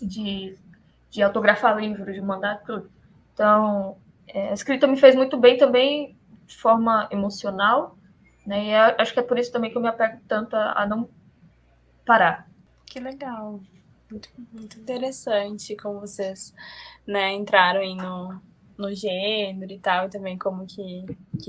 De autografar livro, de mandar tudo. Então, a escrita me fez muito bem também, de forma emocional, né? E acho que é por isso também que eu me apego tanto a não parar. Que legal. Muito, muito interessante como vocês, né, entraram aí no gênero e tal, e também como que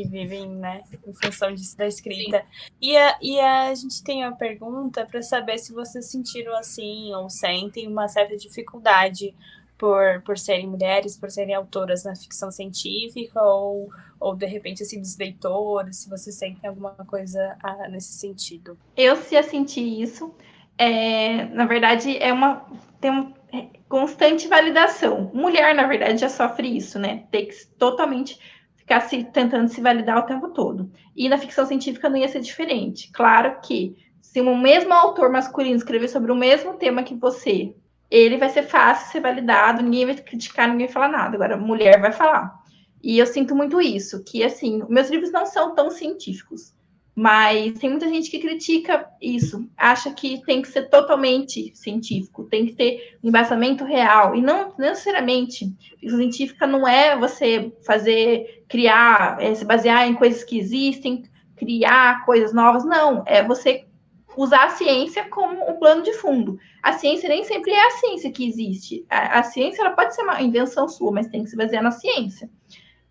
vivem, né, em função disso da escrita. E a gente tem uma pergunta para saber se vocês sentiram assim, ou sentem uma certa dificuldade por serem mulheres, por serem autoras na ficção científica, ou de repente, assim, dos leitores, se vocês sentem alguma coisa nesse sentido. Eu já senti isso. Na verdade, tem uma constante validação. Mulher, na verdade, já sofre isso, né? Tem que totalmente ficar tentando se validar o tempo todo. E na ficção científica não ia ser diferente. Claro que se um mesmo autor masculino escrever sobre o mesmo tema que você, ele vai ser fácil ser validado, ninguém vai criticar, ninguém vai falar nada. Agora, mulher vai falar. E eu sinto muito isso, que, assim, meus livros não são tão científicos. Mas tem muita gente que critica isso, acha que tem que ser totalmente científico, tem que ter um embasamento real, e não necessariamente. Ficção científica não é você criar, se basear em coisas que existem, criar coisas novas, não. É você usar a ciência como um plano de fundo. A ciência nem sempre é a ciência que existe. A ciência ela pode ser uma invenção sua, mas tem que se basear na ciência.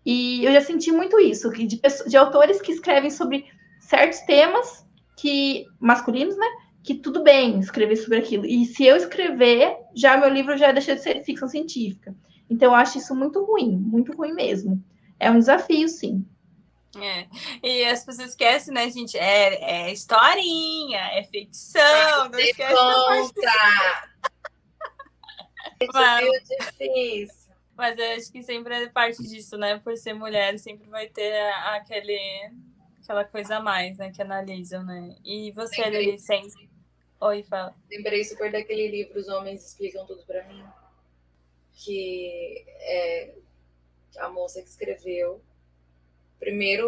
E eu já senti muito isso, de autores que escrevem sobre certos temas masculinos, né? Que tudo bem escrever sobre aquilo. E se eu escrever, meu livro já deixa de ser ficção científica. Então, eu acho isso muito ruim mesmo. É um desafio, sim. E as pessoas esquecem, né, gente? É historinha, é ficção. Não esquece É difícil. Mas eu acho que sempre é parte disso, né? Por ser mulher, sempre vai ter aquela coisa a mais, né? Que analisam, né? E você, Lili, sempre... Oi, fala. Lembrei super daquele livro Os Homens Explicam Tudo Pra Mim, que é a moça que escreveu primeira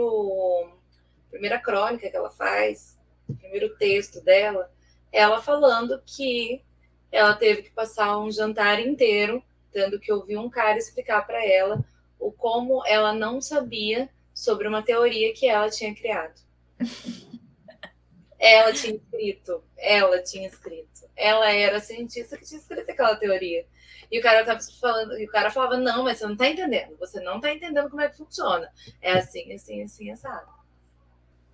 crônica que ela faz, o primeiro texto dela, ela falando que ela teve que passar um jantar inteiro tendo que ouvir um cara explicar para ela como ela não sabia sobre uma teoria que ela tinha criado. Ela tinha escrito. Ela era a cientista que tinha escrito aquela teoria. E o cara tava falando, e o cara falava, não, mas você não tá entendendo. Você não tá entendendo como é que funciona. É assim, assim, assim, assado.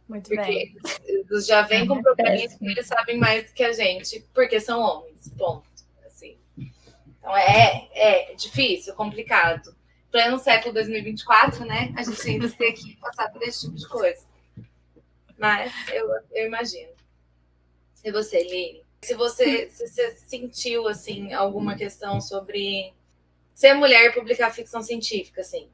Muito porque bem. Eles já vêm com programinha que eles sabem mais do que a gente, porque são homens, ponto. Assim. Então é difícil, complicado. Pleno século 2024, né? A gente ainda tem que passar por esse tipo de coisa. Mas eu imagino. E você, Lili? Se você sentiu, assim, alguma questão sobre ser mulher e publicar ficção científica, assim?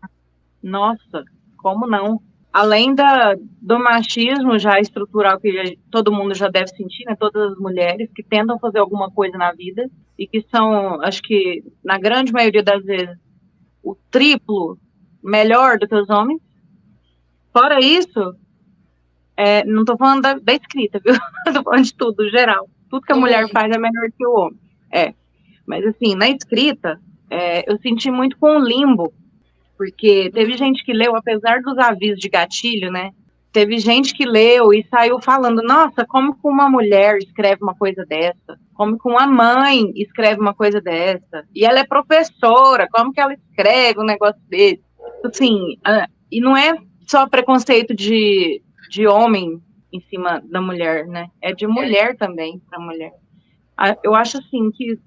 Nossa, como não? Além do machismo já estrutural que todo mundo já deve sentir, né? Todas as mulheres que tentam fazer alguma coisa na vida e que são, acho que, na grande maioria das vezes, o triplo melhor do que os homens. Fora isso, não estou falando da escrita, viu? Estou falando de tudo, geral. Tudo que a mulher faz é melhor que o homem. Mas, assim, na escrita, eu senti muito com o limbo, porque teve gente que leu, apesar dos avisos de gatilho, né? Teve gente que leu e saiu falando, nossa, como que uma mulher escreve uma coisa dessa? Como que uma mãe escreve uma coisa dessa? E ela é professora, como que ela escreve um negócio desse? Assim, e não é só preconceito de homem em cima da mulher, né? É de mulher também para mulher. Eu acho, assim, que,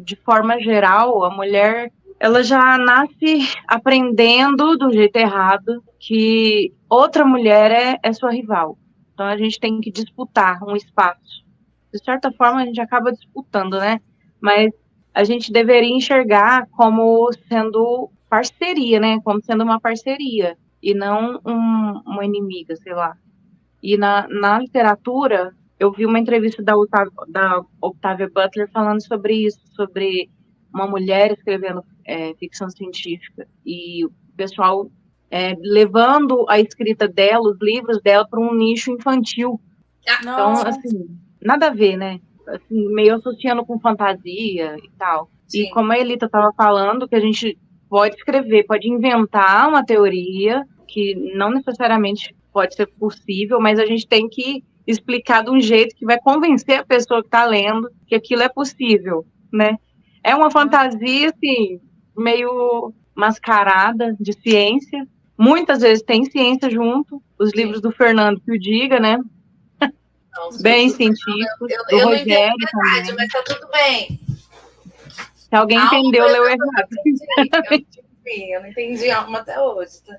de forma geral, a mulher, ela já nasce aprendendo do jeito errado que outra mulher é sua rival. Então, a gente tem que disputar um espaço. De certa forma, a gente acaba disputando, né? Mas a gente deveria enxergar como sendo parceria, né? Como sendo uma parceria e não uma inimiga, sei lá. E na literatura, eu vi uma entrevista da Octavia Butler falando sobre isso, sobre uma mulher escrevendo ficção científica e o pessoal levando a escrita dela, os livros dela, para um nicho infantil. Então, assim, nada a ver, né? Assim, meio associando com fantasia e tal. Sim. E como a Elita estava falando, que a gente pode escrever, pode inventar uma teoria que não necessariamente pode ser possível, mas a gente tem que explicar de um jeito que vai convencer a pessoa que está lendo que aquilo é possível, né? É uma fantasia, assim, meio mascarada de ciência. Muitas vezes tem ciência junto. Os livros do Fernando que o diga, né? Não, Bem científicos. Do eu não Rogério entendo metade, também. mas tá tudo bem. Se alguém entendeu, leu errado. Eu não entendi alma até hoje, tá?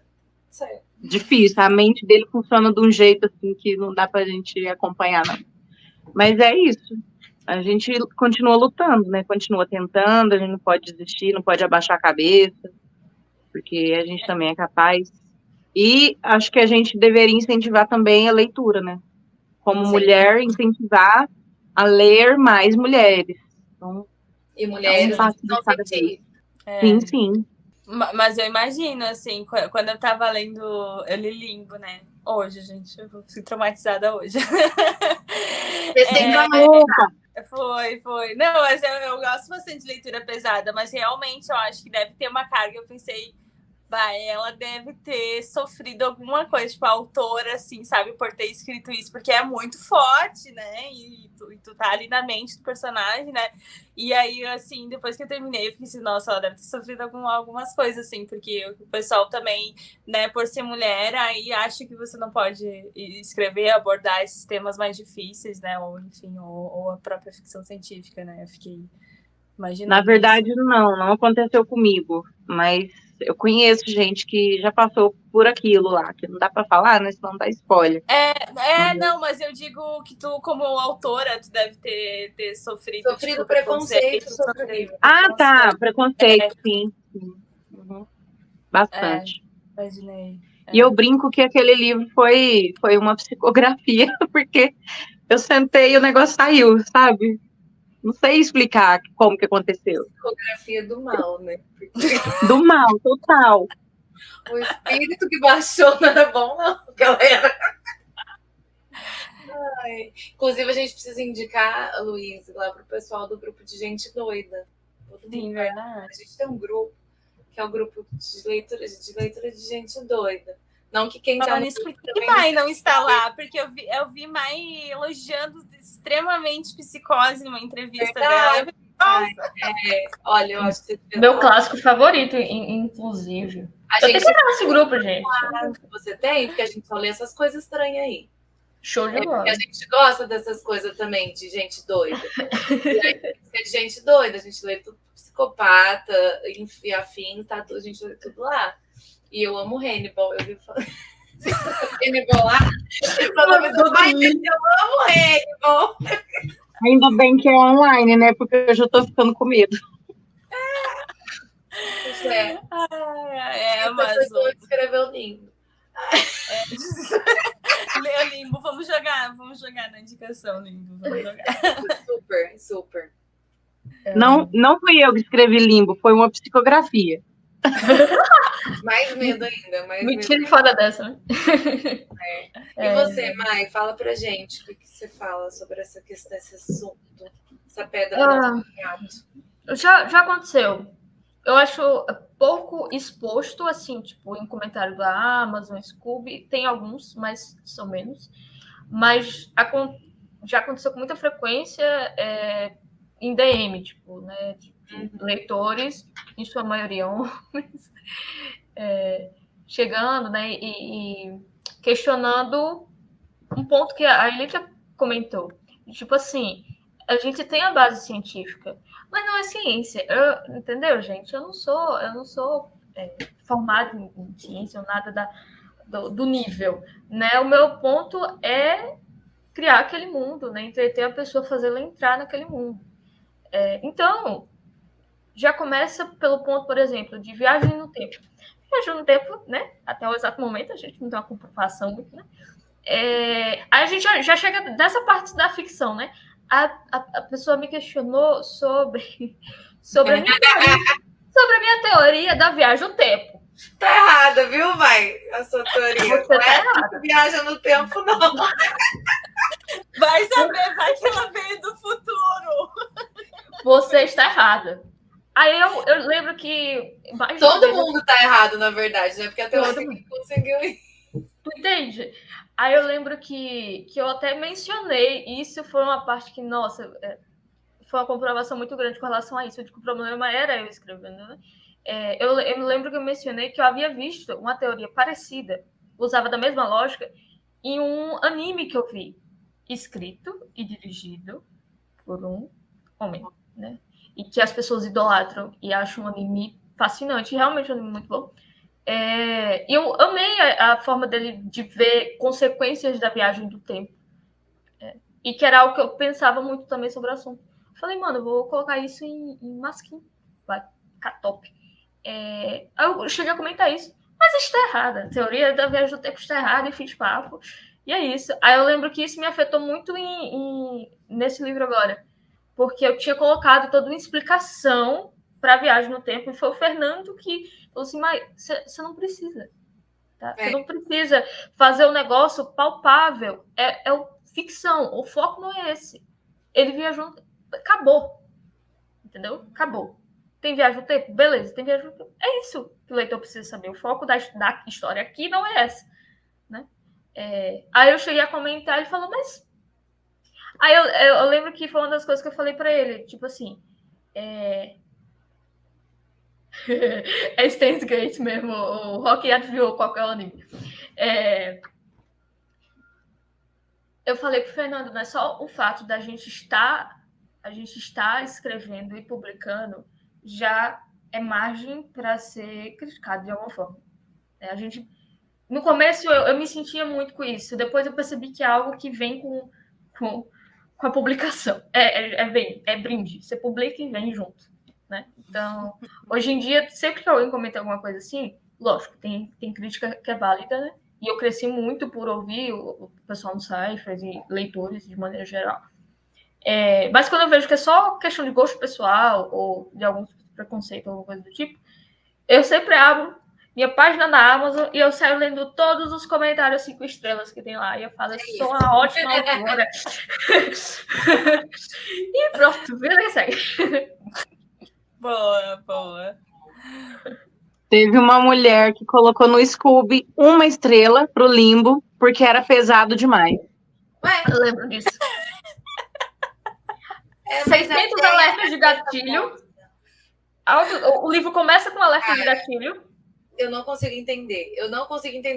Certo. Difícil. A mente dele funciona de um jeito assim que não dá pra gente acompanhar, não. Mas é isso. A gente continua lutando, né? Continua tentando, a gente não pode desistir, não pode abaixar a cabeça, porque a gente também é capaz. E acho que a gente deveria incentivar também a leitura, né? Como mulher, incentivar a ler mais mulheres. Então, e mulheres não Sim, sim. Mas eu imagino, assim, quando eu tava lendo, eu li Limbo, né? Hoje, gente, eu fui traumatizada hoje. Foi. Não, mas eu gosto bastante de leitura pesada, mas realmente eu acho que deve ter uma carga. Eu pensei, ela deve ter sofrido alguma coisa, tipo, a autora, assim, sabe, por ter escrito isso, porque é muito forte, né? E tu tá ali na mente do personagem, né? E aí, assim, depois que eu terminei, eu fiquei assim, nossa, ela deve ter sofrido algumas coisas, assim, porque o pessoal também, né, por ser mulher, aí acha que você não pode escrever, abordar esses temas mais difíceis, né? Ou, enfim, ou a própria ficção científica, né? Eu fiquei imaginando. Na verdade, não aconteceu comigo, mas eu conheço gente que já passou por aquilo lá, que não dá pra falar, né? Senão dá spoiler. Não, mas eu digo que tu, como autora, tu deve ter sofrido tipo, preconceito. Tá, preconceito, sim. Uhum. Bastante. Imaginei. E eu brinco que aquele livro foi uma psicografia, porque eu sentei e o negócio saiu, sabe? Não sei explicar como que aconteceu. Psicografia do mal, né? Do mal, total. O espírito que baixou não era bom, não, galera. Ai. Inclusive, a gente precisa indicar, Luiz, lá pro pessoal do grupo de gente doida. Sim, verdade. A gente tem um grupo, que é o grupo de leitura de gente doida. Não que quem tá nisso, por que Mai não está lá? Porque eu vi Mai elogiando extremamente Psicose numa entrevista dela. Nossa. Olha, eu acho que você... Meu clássico favorito, inclusive. Eu tenho que entrar nesse grupo, gente. Você tem? Porque a gente só lê essas coisas estranhas aí. Show de bola. Porque a gente gosta dessas coisas também, de gente doida. E aí, é de gente doida, a gente lê tudo psicopata, e afim, tá, a gente lê tudo lá. E eu amo Hannibal, eu vi falando. Hannibal lá. Eu amo Hannibal. Ainda bem que é online, né? Porque eu já tô ficando com medo. Mas o escreveu lindo. Lê Limbo, vamos jogar na indicação, Limbo. Vamos jogar. Super. Não fui eu que escrevi Limbo, foi uma psicografia. Mais medo ainda. Me tire fora dessa, né? E você, Mai, fala pra gente o que você fala sobre essa questão, desse assunto, essa pedra no gato. Já aconteceu. Eu acho pouco exposto, assim, tipo, em comentário da Amazon, Scooby, tem alguns, mas são menos. Mas já aconteceu com muita frequência em DM, tipo, né? Leitores, em sua maioria homens, chegando, né, e questionando um ponto que a Elita comentou. Tipo assim, a gente tem a base científica, mas não é ciência. Entendeu, gente? Eu não sou formada em ciência ou nada do nível, né? O meu ponto é criar aquele mundo, né? Entreter a pessoa, fazer ela entrar naquele mundo. Então, já começa pelo ponto, por exemplo, de viagem no tempo. Viagem no tempo, né? Até o exato momento, a gente não tem uma comprovação muito, né? A gente já chega nessa parte da ficção, né? A pessoa me questionou sobre a minha teoria da viagem no tempo. Tá errada, viu, vai? A sua teoria. Você tá errada. Viaja no tempo, não. Vai saber, vai que ela veio do futuro. Você está errada. Aí eu lembro que... Todo mundo tá errado, na verdade, né? Porque até você conseguiu ir. Tu entende? Aí eu lembro que eu até mencionei, e isso foi uma parte que, nossa, foi uma comprovação muito grande com relação a isso, de que o problema era eu escrevendo, né? Eu me lembro que eu mencionei que eu havia visto uma teoria parecida, usava da mesma lógica, em um anime que eu vi, escrito e dirigido por um homem, né? E que as pessoas idolatram e acham um anime fascinante, realmente um anime muito bom. Eu amei a forma dele de ver consequências da viagem do tempo. E que era algo que eu pensava muito também sobre o assunto. Falei, mano, eu vou colocar isso em masking. Vai ficar top. Aí eu cheguei a comentar isso. Mas está errada. A teoria da viagem do tempo está errada e fiz papo. E é isso. Aí eu lembro que isso me afetou muito nesse livro agora. Porque eu tinha colocado toda uma explicação para a viagem no tempo. E foi o Fernando que falou assim, mas você não precisa. Tá? Você não precisa fazer um negócio palpável. É ficção. O foco não é esse. Ele viajou. Acabou. Entendeu? Acabou. Tem viagem no tempo? Beleza, tem viagem no tempo. É isso que o leitor precisa saber. O foco da história aqui não é essa. Né? Aí eu cheguei a comentar, ele falou, mas... Aí eu lembro que foi uma das coisas que eu falei pra ele. Tipo assim... É Steins Gate mesmo. O Rock adivinhou qual que é o anime. Eu falei pro Fernando, não é só o fato da gente estar escrevendo e publicando já é margem para ser criticado de alguma forma. No começo eu me sentia muito com isso, depois eu percebi que é algo que vem com a publicação. É brinde, você publica e vem junto. Né? Então, hoje em dia, sempre que alguém comenta alguma coisa assim, lógico, tem crítica que é válida, né? E eu cresci muito por ouvir o pessoal no Cyphers e leitores de maneira geral. Mas quando eu vejo que é só questão de gosto pessoal ou de algum preconceito ou alguma coisa do tipo, eu sempre abro minha página na Amazon e eu saio lendo todos os comentários 5 estrelas que tem lá. E eu falo, eu sou uma ótima autora. E pronto, beleza, segue. Boa. Teve uma mulher que colocou no Scooby 1 estrela pro Limbo, porque era pesado demais. Eu lembro disso. 600 alertas de gatilho. O livro começa com alerta de gatilho. Eu não consigo entender.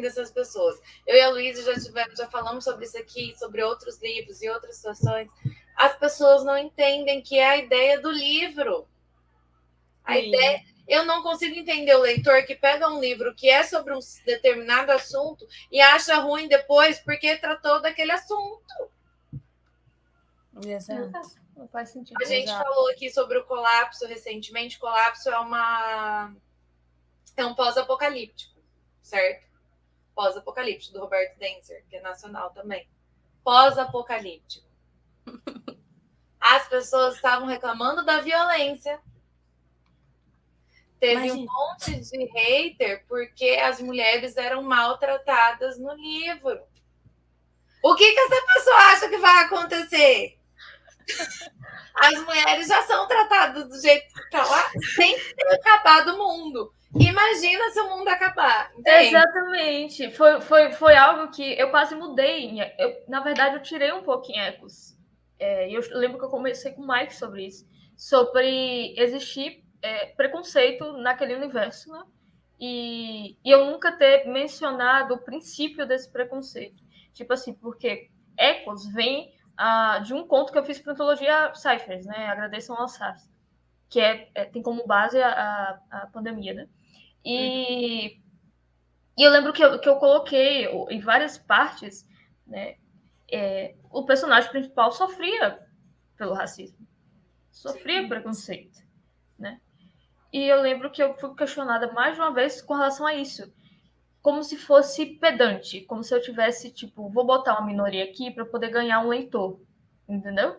Essas pessoas. Eu e a Luísa já falamos sobre isso aqui, sobre outros livros e outras situações. As pessoas não entendem que é a ideia do livro. Ideia... Eu não consigo entender o leitor que pega um livro que é sobre um determinado assunto e acha ruim depois porque tratou daquele assunto. Exato. Não faz sentido. A gente falou aqui sobre o colapso recentemente. Colapso é um pós-apocalíptico, certo? Pós-apocalíptico, do Roberto Denzer, que é nacional também. Pós-apocalíptico. As pessoas estavam reclamando da violência. Teve um monte de hater porque as mulheres eram maltratadas no livro. O que essa pessoa acha que vai acontecer? As mulheres já são tratadas do jeito que está lá, sem ter acabado o mundo. Imagina se o mundo acabar. Entende? Exatamente. Foi algo que eu quase mudei. Na verdade, eu tirei um pouco em Ecos. Eu lembro que eu comecei com o Mike sobre isso. Sobre existir preconceito naquele universo, né? E eu nunca ter mencionado o princípio desse preconceito. Tipo assim, porque Ecos vem de um conto que eu fiz para a antologia Cyphers, né? Agradeçam ao SARS, que tem como base a pandemia, né? E eu lembro que eu coloquei em várias partes, né? O personagem principal sofria pelo racismo, sofria preconceito, né? E eu lembro que eu fui questionada mais de uma vez com relação a isso. Como se fosse pedante. Como se eu tivesse, tipo, vou botar uma minoria aqui para poder ganhar um leitor. Entendeu?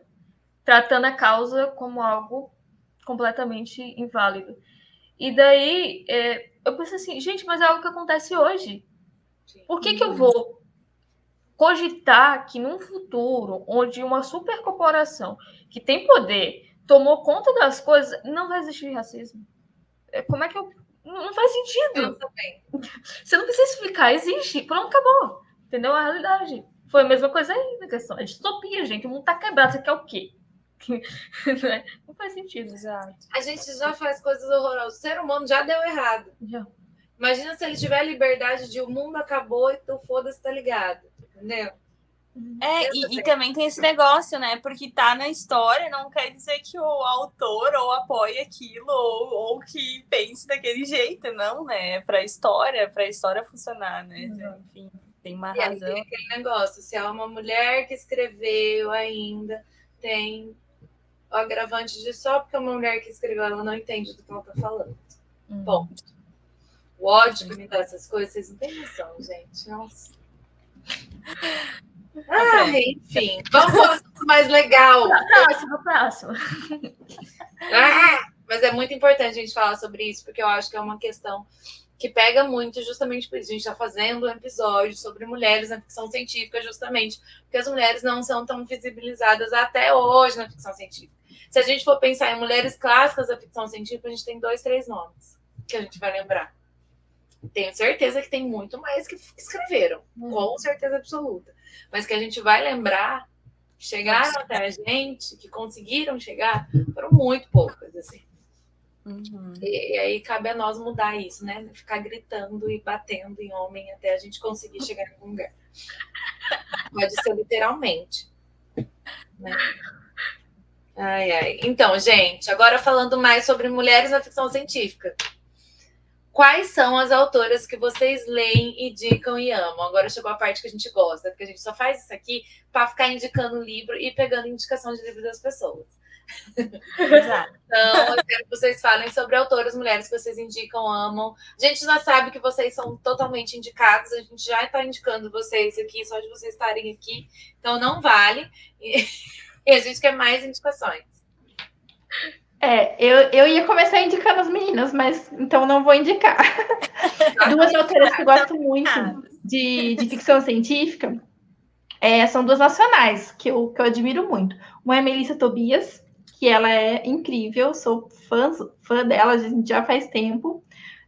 Tratando a causa como algo completamente inválido. E daí, eu pensei assim, gente, mas é algo que acontece hoje. Por que eu vou cogitar que num futuro, onde uma supercorporação que tem poder tomou conta das coisas, não vai existir racismo? Como é que eu... Não faz sentido. Eu também. Você não precisa explicar, existe. Pronto, acabou. Entendeu? A realidade. Foi a mesma coisa aí na questão. É distopia, gente. O mundo tá quebrado. Você quer o quê? Não faz sentido. Exato. A gente já faz coisas horrorosas. O ser humano já deu errado. Já. Imagina se ele tiver a liberdade de o mundo acabou, então foda-se, tá ligado. Entendeu? E também tem esse negócio, né? Porque tá na história, não quer dizer que o autor ou apoie aquilo ou que pense daquele jeito, não, né? Pra história funcionar, né? Enfim, tem uma E aí razão. tem aquele negócio, se é uma mulher que escreveu ainda, tem o agravante de só porque é uma mulher que escreveu, ela não entende do que ela tá falando. Bom, o ódio que me dá essas coisas, vocês não têm noção, gente. Nossa. Enfim, vamos para o assunto mais legal. Próximo. Mas é muito importante a gente falar sobre isso, porque eu acho que é uma questão que pega muito, justamente por isso. A gente está fazendo um episódio sobre mulheres na ficção científica, justamente porque as mulheres não são tão visibilizadas até hoje na ficção científica. Se a gente for pensar em mulheres clássicas da ficção científica, a gente tem 2, 3 nomes que a gente vai lembrar. Tenho certeza que tem muito mais que escreveram, com certeza absoluta. Mas que a gente vai lembrar, chegaram até a gente, que conseguiram chegar, foram muito poucas, assim. E aí cabe a nós mudar isso, né? Ficar gritando e batendo em homem até a gente conseguir chegar em algum lugar. Pode ser literalmente. Né? Então, gente, agora falando mais sobre mulheres na ficção científica. Quais são as autoras que vocês leem, indicam e amam? Agora chegou a parte que a gente gosta, porque a gente só faz isso aqui para ficar indicando livro e pegando indicação de livro das pessoas. Exato. Então, eu quero que vocês falem sobre autoras mulheres que vocês indicam, amam. A gente já sabe que vocês são totalmente indicados, a gente já está indicando vocês aqui, só de vocês estarem aqui. Então, não vale. E a gente quer mais indicações. Eu ia começar indicando as meninas, mas então não vou indicar. Duas autoras que eu gosto muito de ficção científica são duas nacionais, que eu admiro muito. Uma é Melissa Tobias, que ela é incrível, sou fã dela, a gente já faz tempo.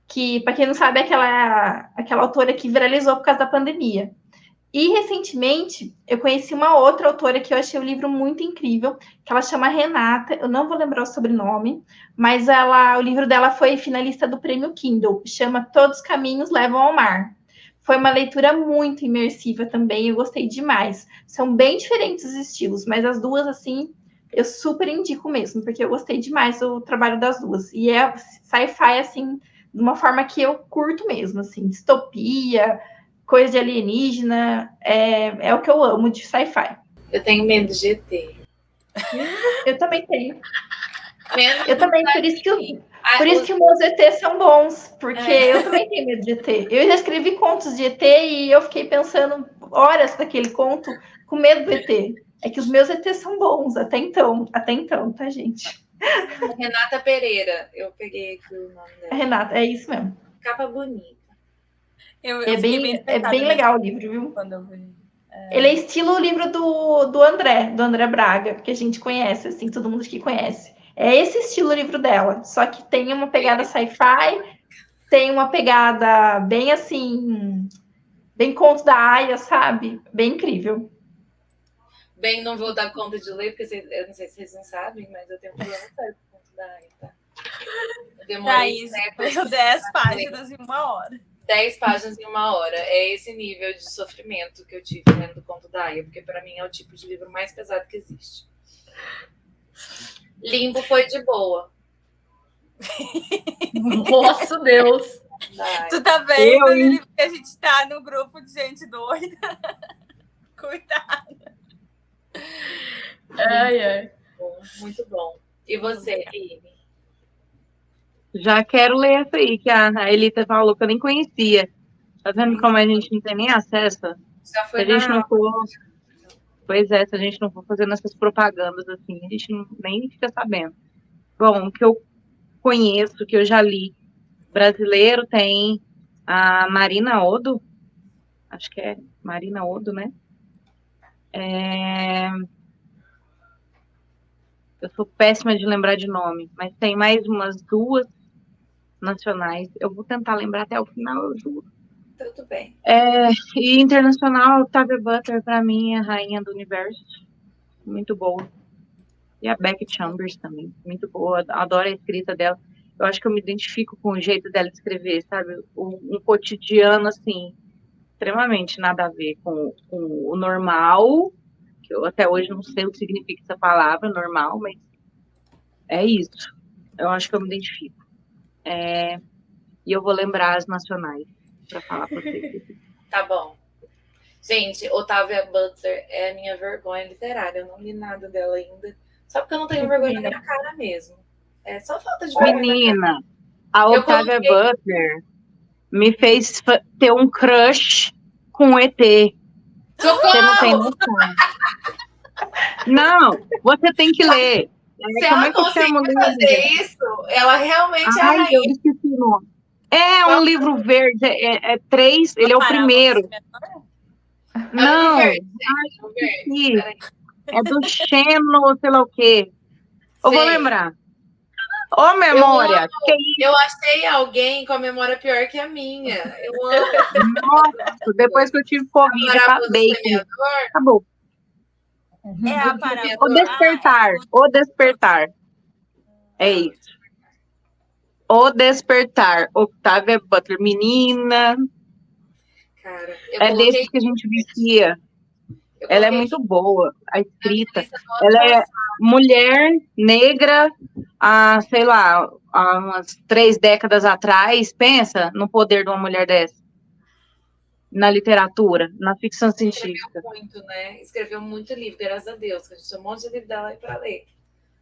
Que, para quem não sabe, é aquela autora que viralizou por causa da pandemia. E, recentemente, eu conheci uma outra autora que eu achei o livro muito incrível, que ela chama Renata, eu não vou lembrar o sobrenome, mas o livro dela foi finalista do Prêmio Kindle, chama Todos os Caminhos Levam ao Mar. Foi uma leitura muito imersiva também, eu gostei demais. São bem diferentes os estilos, mas as duas, assim, eu super indico mesmo, porque eu gostei demais do trabalho das duas. E é sci-fi, assim, de uma forma que eu curto mesmo, assim, distopia, coisa de alienígena, é o que eu amo de sci-fi. Eu tenho medo de ET. Eu também tenho. Menos eu também, por isso que meus ETs são bons, porque eu também tenho medo de ET. Eu já escrevi contos de ET e eu fiquei pensando horas naquele conto com medo do ET. É que os meus ETs são bons, até então, tá, gente? Renata Pereira, eu peguei aqui o nome dela. Renata, é isso mesmo. Capa bonita. É bem legal o livro, viu? Quando eu vi. Ele é estilo o livro do André Braga, que a gente conhece, assim, todo mundo aqui conhece. É esse estilo o livro dela, só que tem uma pegada sci-fi, tem uma pegada bem assim, bem conto da Aya, sabe? Bem incrível. Bem, não vou dar conta de ler, porque eu não sei se vocês não sabem, mas eu tenho um problema sério com o conto da Aya, tá? Eu demorei 10 páginas em 1 hora. 10 páginas em 1 hora. É esse nível de sofrimento que eu tive lendo do conto da Aya, porque para mim é o tipo de livro mais pesado que existe. Limbo foi de boa. Nossa, Deus. Tu tá vendo, Lili, que a gente tá no grupo de gente doida? Cuidado. Muito bom. E você, Lili? Já quero ler essa aí, que a Elita falou que eu nem conhecia. Tá vendo como a gente não tem nem acesso? Já Se foi a gente na... não for... Pois é, se a gente não for fazendo essas propagandas assim, a gente nem fica sabendo. Bom, o que eu conheço, que eu já li brasileiro, tem a Marina Odo, acho que é Marina Odo, né? Eu sou péssima de lembrar de nome, mas tem mais umas 2 nacionais. Eu vou tentar lembrar até o final, eu juro. Tudo bem. E internacional, Octavia Butler, para mim, é a rainha do universo. Muito boa. E a Becky Chambers também, muito boa. Adoro a escrita dela. Eu acho que eu me identifico com o jeito dela escrever, sabe? Um cotidiano, assim, extremamente nada a ver com o normal, que eu até hoje não sei o que significa essa palavra, normal, mas é isso. Eu acho que eu me identifico. E eu vou lembrar as nacionais para falar para vocês. Tá bom. Gente, Octavia Butler é a minha vergonha literária. Eu não li nada dela ainda. Só porque eu não tenho vergonha na minha cara mesmo. É só falta de vergonha. Menina, a Octavia Butler me fez ter um crush com o ET. Socorro! Você não tem noção. Não, você tem que ler. Se ela conseguir fazer isso, ela realmente é a rainha. Eu esqueci o nome. É um livro verde, é 3, ele é o primeiro. Não, É do Xeno, sei lá o quê. Eu vou lembrar. Ô, memória! Eu achei alguém com a memória pior que a minha. Eu amo. Nossa, depois que eu tive Covid, acabei. Acabou. O Despertar. É isso. O Despertar. Octavia Butler. Menina. Cara, desses que a gente vicia. Ela é muito boa, a escrita. Ela é mulher negra, sei lá, há umas 3 décadas atrás. Pensa no poder de uma mulher dessa. Na literatura, na ficção científica. Escreveu muito, né? Escreveu muito livro, graças a Deus. Que a gente tem um monte de livro dela aí pra ler.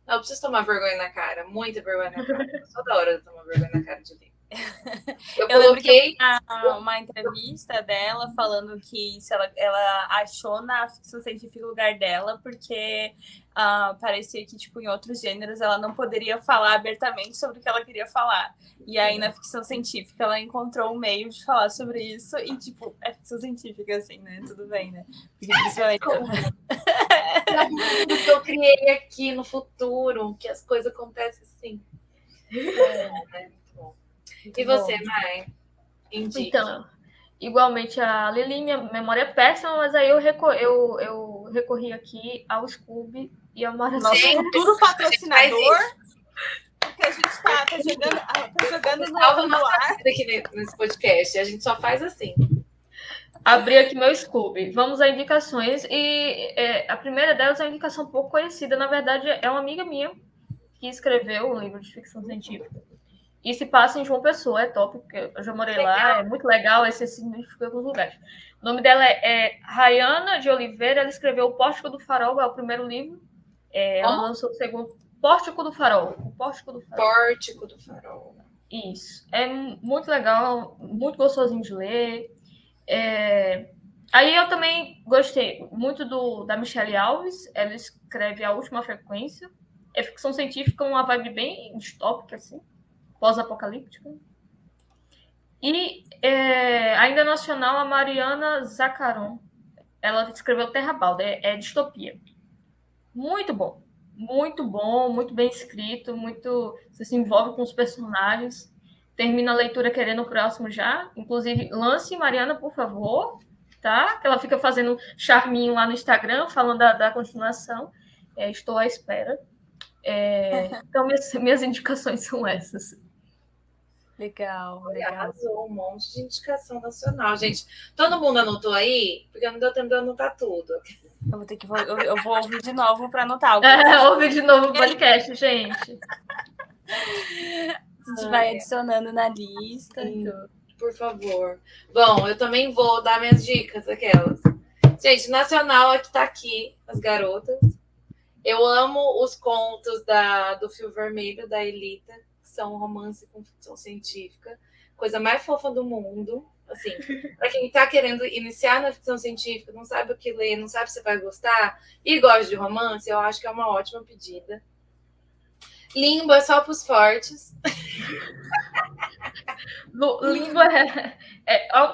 Não, eu preciso tomar vergonha na cara. Muita vergonha na cara. Eu sou da hora de tomar vergonha na cara de livro. Eu coloquei uma entrevista dela falando que ela achou na ficção científica o lugar dela porque parecia que tipo, em outros gêneros ela não poderia falar abertamente sobre o que ela queria falar. E aí na ficção científica ela encontrou um meio de falar sobre isso e tipo, é ficção científica assim, né? Tudo bem, né? Porque principalmente que eu criei aqui no futuro, que as coisas acontecem assim. E você, Mai? Então, igualmente a Lili, minha memória é péssima, mas aí eu recorri aqui ao Scooby e ao Maratona. Nosso futuro patrocinador, porque a gente tá jogando no ar. Aqui nesse podcast, a gente só faz assim. Abri aqui meu Scooby. Vamos a indicações. E a primeira delas é uma indicação um pouco conhecida. Na verdade, é uma amiga minha que escreveu um livro de ficção científica. E se passa em João Pessoa, é top, porque eu já morei lá, é muito legal, esse se identifica com os lugares. O nome dela é Rayana de Oliveira, ela escreveu O Pórtico do Farol, é o primeiro livro. Ela lançou o segundo, Pórtico do Farol. O Pórtico do Farol. Pórtico do Farol. Isso. É muito legal, muito gostosinho de ler. Aí eu também gostei muito da Michelle Alves, ela escreve A Última Frequência. É ficção científica, uma vibe bem distópica, assim. Pós-apocalíptica. E ainda nacional, a Mariana Zacaron. Ela escreveu Terra Balda, é distopia. Muito bom, muito bem escrito, você se envolve com os personagens. Termina a leitura querendo o próximo já. Inclusive, lance Mariana, por favor, tá? Que ela fica fazendo charminho lá no Instagram, falando da continuação. Estou à espera. Então, minhas indicações são essas. Legal. Arrasou, um monte de indicação nacional. Gente, todo mundo anotou aí? Porque não deu tempo de anotar tudo. Eu vou ouvir de novo para anotar. Ouvir de novo o podcast, gente. A gente vai adicionando na lista. Por favor. Bom, eu também vou dar minhas dicas, aquelas. Gente, nacional é que tá aqui, As Garotas. Eu amo os contos do Fio Vermelho, da Elita. ficção, romance com ficção científica. Coisa mais fofa do mundo. Assim, para quem está querendo iniciar na ficção científica, não sabe o que ler, não sabe se vai gostar, e gosta de romance, eu acho que é uma ótima pedida. Limbo é só para os fortes. Limbo é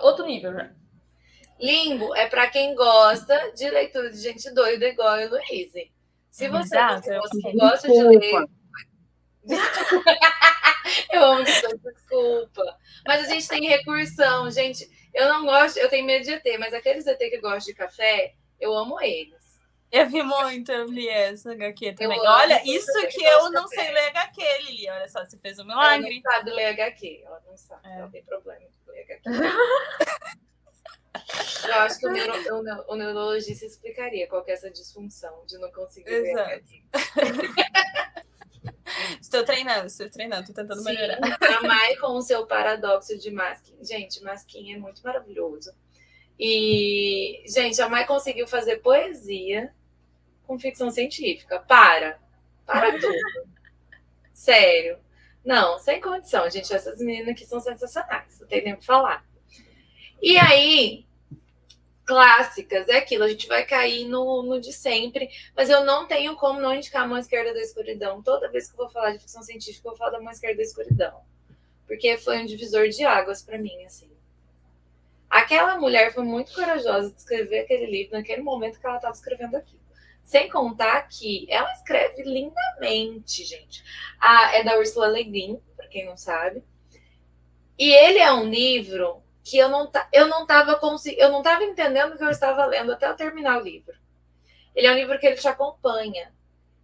outro nível, né? Limbo é para quem gosta de leitura de gente doida igual a Heloise. Se você gosta de ler... Eu amo desculpa. Mas a gente tem recursão, gente. Eu não gosto, eu tenho medo de ET, mas aqueles ET que gostam de café, eu amo eles. Eu vi muito, eu li essa HQ também. Olha, isso que eu não sei ler HQ, Lili. Olha só, você fez um milagre. Ela não sabe ler HQ, ela não sabe, ela tem problema de ler HQ. Eu acho que o neurologista explicaria qual que é essa disfunção de não conseguir ler HQ. Estou treinando, estou tentando melhorar. A Mai com o seu paradoxo de Masking. Gente, Masking é muito maravilhoso. E, gente, a Mai conseguiu fazer poesia com ficção científica. Para tudo. Sério. Não, sem condição, gente. Essas meninas aqui são sensacionais. Não tem nem o que falar. E aí, clássicas, é aquilo. A gente vai cair no de sempre. Mas eu não tenho como não indicar a Mão Esquerda da Escuridão. Toda vez que eu vou falar de ficção científica, eu vou falar da Mão Esquerda da Escuridão. Porque foi um divisor de águas para mim, assim. Aquela mulher foi muito corajosa de escrever aquele livro naquele momento que ela estava escrevendo aquilo. Sem contar que ela escreve lindamente, gente. É da Ursula Le Guin, para quem não sabe. E ele é um livro que eu não estava entendendo o que eu estava lendo até eu terminar o livro. Ele é um livro que ele te acompanha.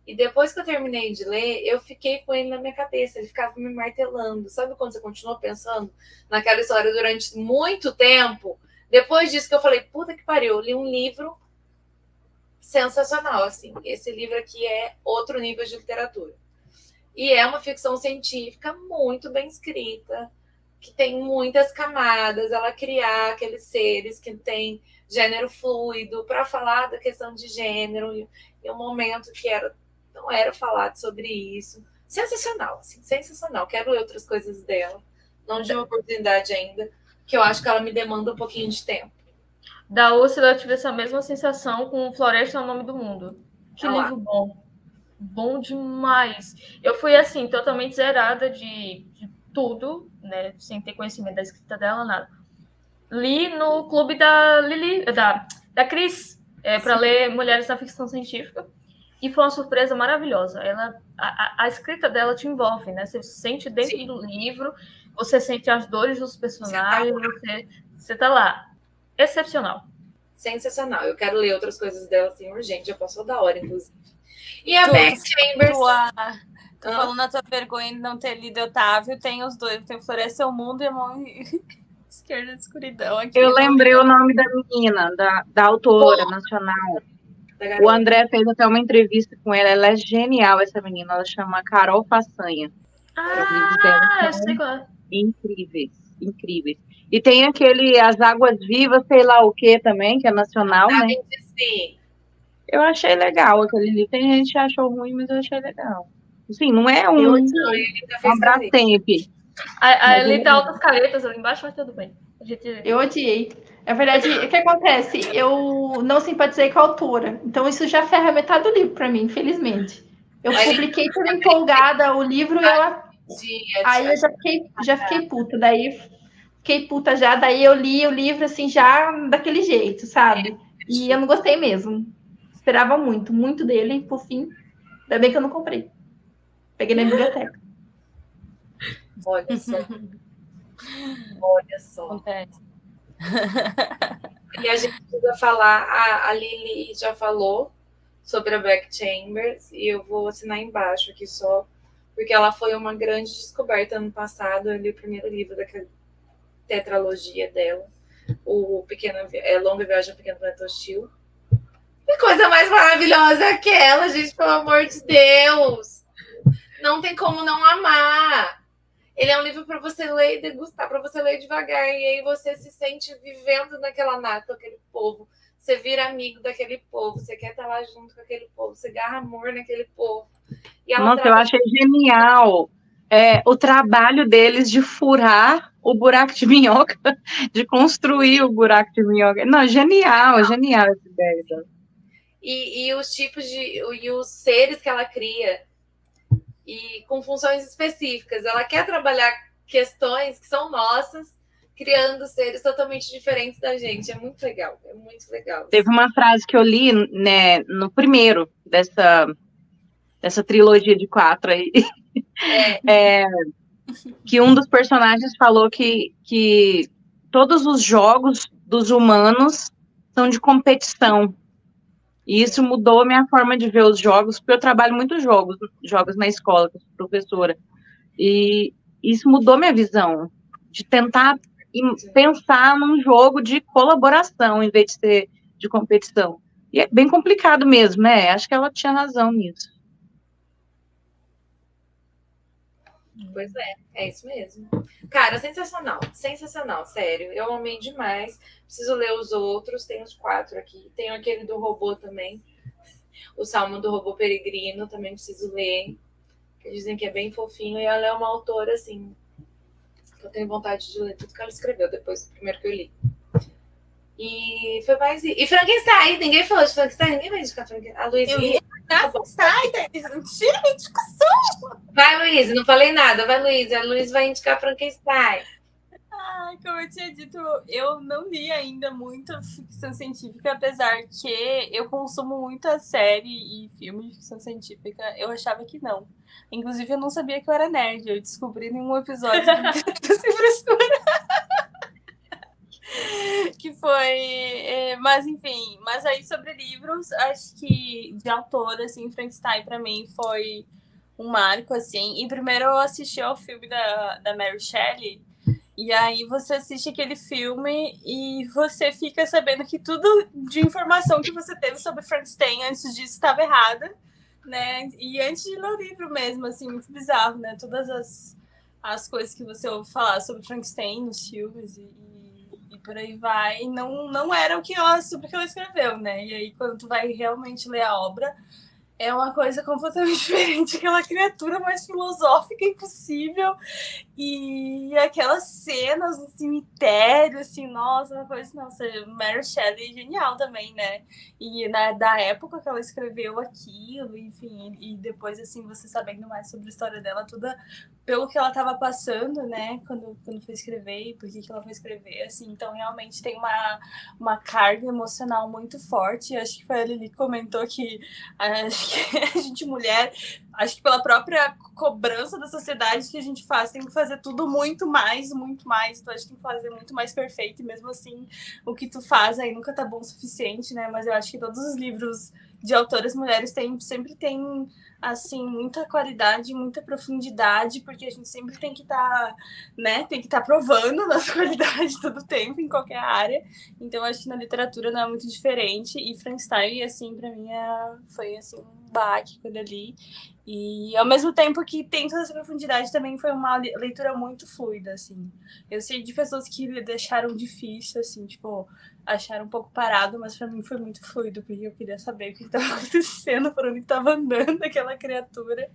E depois que eu terminei de ler, eu fiquei com ele na minha cabeça. Ele ficava me martelando. Sabe quando você continua pensando naquela história durante muito tempo? Depois disso que eu falei, puta que pariu, eu li um livro sensacional, assim. Esse livro aqui é outro nível de literatura. E é uma ficção científica muito bem escrita, que tem muitas camadas, ela criar aqueles seres que têm gênero fluido para falar da questão de gênero em um momento que não era falado sobre isso. Sensacional, assim, sensacional. Quero ler outras coisas dela. Não tive oportunidade ainda, que eu acho que ela me demanda um pouquinho de tempo. Da Úrsula, eu tive essa mesma sensação com Floresta é o Nome do Mundo. Que livro bom. Bom demais. Eu fui, assim, totalmente zerada de tudo, né? Sem ter conhecimento da escrita dela, nada. Li no clube da Lili, da Cris, para ler Mulheres na Ficção Científica. E foi uma surpresa maravilhosa. A escrita dela te envolve, né? Você se sente dentro Sim. do livro, você sente as dores dos personagens, você tá lá. Excepcional. Sensacional. Eu quero ler outras coisas dela assim, urgente. Já passou da hora, inclusive. E a Beck Chambers. Tô falando a tua vergonha de não ter lido Otávio. Tem os dois. Tem Floresce o Mundo e a Mão Esquerda da Escuridão. Aqui eu lembrei o nome da menina, da autora nacional. O André fez até uma entrevista com ela é genial, essa menina. Ela chama Carol Façanha. Eu sei qual é. Incríveis. E tem aquele As Águas Vivas, sei lá o que também, que é nacional, né? Sim. Eu achei legal aquele livro. Tem gente que achou ruim, mas eu achei legal. Assim, não é um Brastemp. A Eli tá altas caretas ali embaixo, mas tudo bem. Eu odiei. Na verdade, o que acontece? Eu não simpatizei com a autora. Então, isso já ferra metade do livro para mim, infelizmente. Eu publiquei toda empolgada o livro e ela... Aí eu já fiquei puta. Daí fiquei puta já. Daí eu li o livro, assim, já daquele jeito, sabe? E eu não gostei mesmo. Esperava muito dele. E, por fim, ainda bem que eu não comprei. Peguei na biblioteca. Olha só. Olha só. E a gente precisa falar, a Lili já falou sobre a Beck Chambers, e eu vou assinar embaixo aqui só, porque ela foi uma grande descoberta ano passado. Eu li o primeiro livro daquela tetralogia dela, Longa Viagem ao Pequeno Planeta Hostil. Que coisa mais maravilhosa que ela, gente, pelo amor de Deus! Não tem como não amar. Ele é um livro para você ler e degustar, para você ler devagar, e aí você se sente vivendo naquela nata, aquele povo. Você vira amigo daquele povo, você quer estar lá junto com aquele povo, você agarra amor naquele povo. E Nossa, eu achei genial o trabalho deles de furar o buraco de minhoca, de construir o buraco de minhoca. Não, genial essa ideia. E os tipos e os seres que ela cria, e com funções específicas. Ela quer trabalhar questões que são nossas, criando seres totalmente diferentes da gente. É muito legal, é muito legal. Teve uma frase que eu li, né, no primeiro dessa trilogia de 4 aí, que um dos personagens falou que todos os jogos dos humanos são de competição. E isso mudou a minha forma de ver os jogos, porque eu trabalho muitos jogos na escola, como professora. E isso mudou minha visão, de tentar pensar num jogo de colaboração, em vez de ser de competição. E é bem complicado mesmo, né? Acho que ela tinha razão nisso. Pois é isso mesmo. Cara, sensacional, sério. Eu amei demais. Preciso ler os outros, tem os 4 aqui. Tem aquele do robô também. O Salmo do Robô Peregrino, também preciso ler. Que dizem que é bem fofinho. E ela é uma autora, assim, que eu tenho vontade de ler tudo que ela escreveu depois do primeiro que eu li. E foi mais... E Frankenstein, ninguém falou de Frankenstein, ninguém vai indicar Frankenstein. A Luizinha... Frankenstein, tira a discussão. Vai, Luiz, não falei nada. Vai, Luiz. A Luiz vai indicar Frankenstein. Ai, como eu tinha dito, eu não li ainda muita ficção científica, apesar que eu consumo muita série e filme de ficção científica. Eu achava que não. Inclusive, eu não sabia que eu era nerd. Eu descobri em um episódio do Sem Frescura. Que foi... Mas, enfim. Mas aí, sobre livros, acho que de autor, assim, Frankenstein, pra mim, foi um marco, assim. E primeiro eu assisti ao filme da Mary Shelley. E aí você assiste aquele filme e você fica sabendo que tudo de informação que você teve sobre Frankenstein antes disso estava errada, né? E antes de ler o livro mesmo, assim, muito bizarro, né? Todas as coisas que você ouve falar sobre Frankenstein nos filmes e por aí vai, não era sobre o que ela escreveu, né? E aí, quando tu vai realmente ler a obra, é uma coisa completamente diferente, aquela criatura mais filosófica impossível, e aquelas cenas no cemitério, assim, nossa, uma coisa, nossa, Mary Shelley é genial também, né? E da época que ela escreveu aquilo, enfim, e depois, assim, você sabendo mais sobre a história dela, toda pelo que ela estava passando, né, quando foi escrever e por que ela foi escrever, assim, então realmente tem uma carga emocional muito forte. Acho que foi a Lili que comentou que acho que a gente mulher, acho que pela própria cobrança da sociedade que a gente faz, tem que fazer tudo muito mais, então a gente tem que fazer muito mais perfeito, e mesmo assim o que tu faz aí nunca tá bom o suficiente, né, mas eu acho que todos os livros de autoras mulheres sempre tem assim, muita qualidade, muita profundidade, porque a gente sempre tem que estar, né, tem que estar provando nossa qualidade todo o tempo, em qualquer área. Então, acho que na literatura não é muito diferente, e Frankenstein, assim, pra mim, foi, assim, um baque quando eu li. E, ao mesmo tempo que tem toda essa profundidade, também foi uma leitura muito fluida, assim. Eu sei de pessoas que deixaram difícil, assim, tipo, acharam um pouco parado, mas pra mim foi muito fluido, porque eu queria saber o que estava acontecendo, por onde estava andando aquela criatura.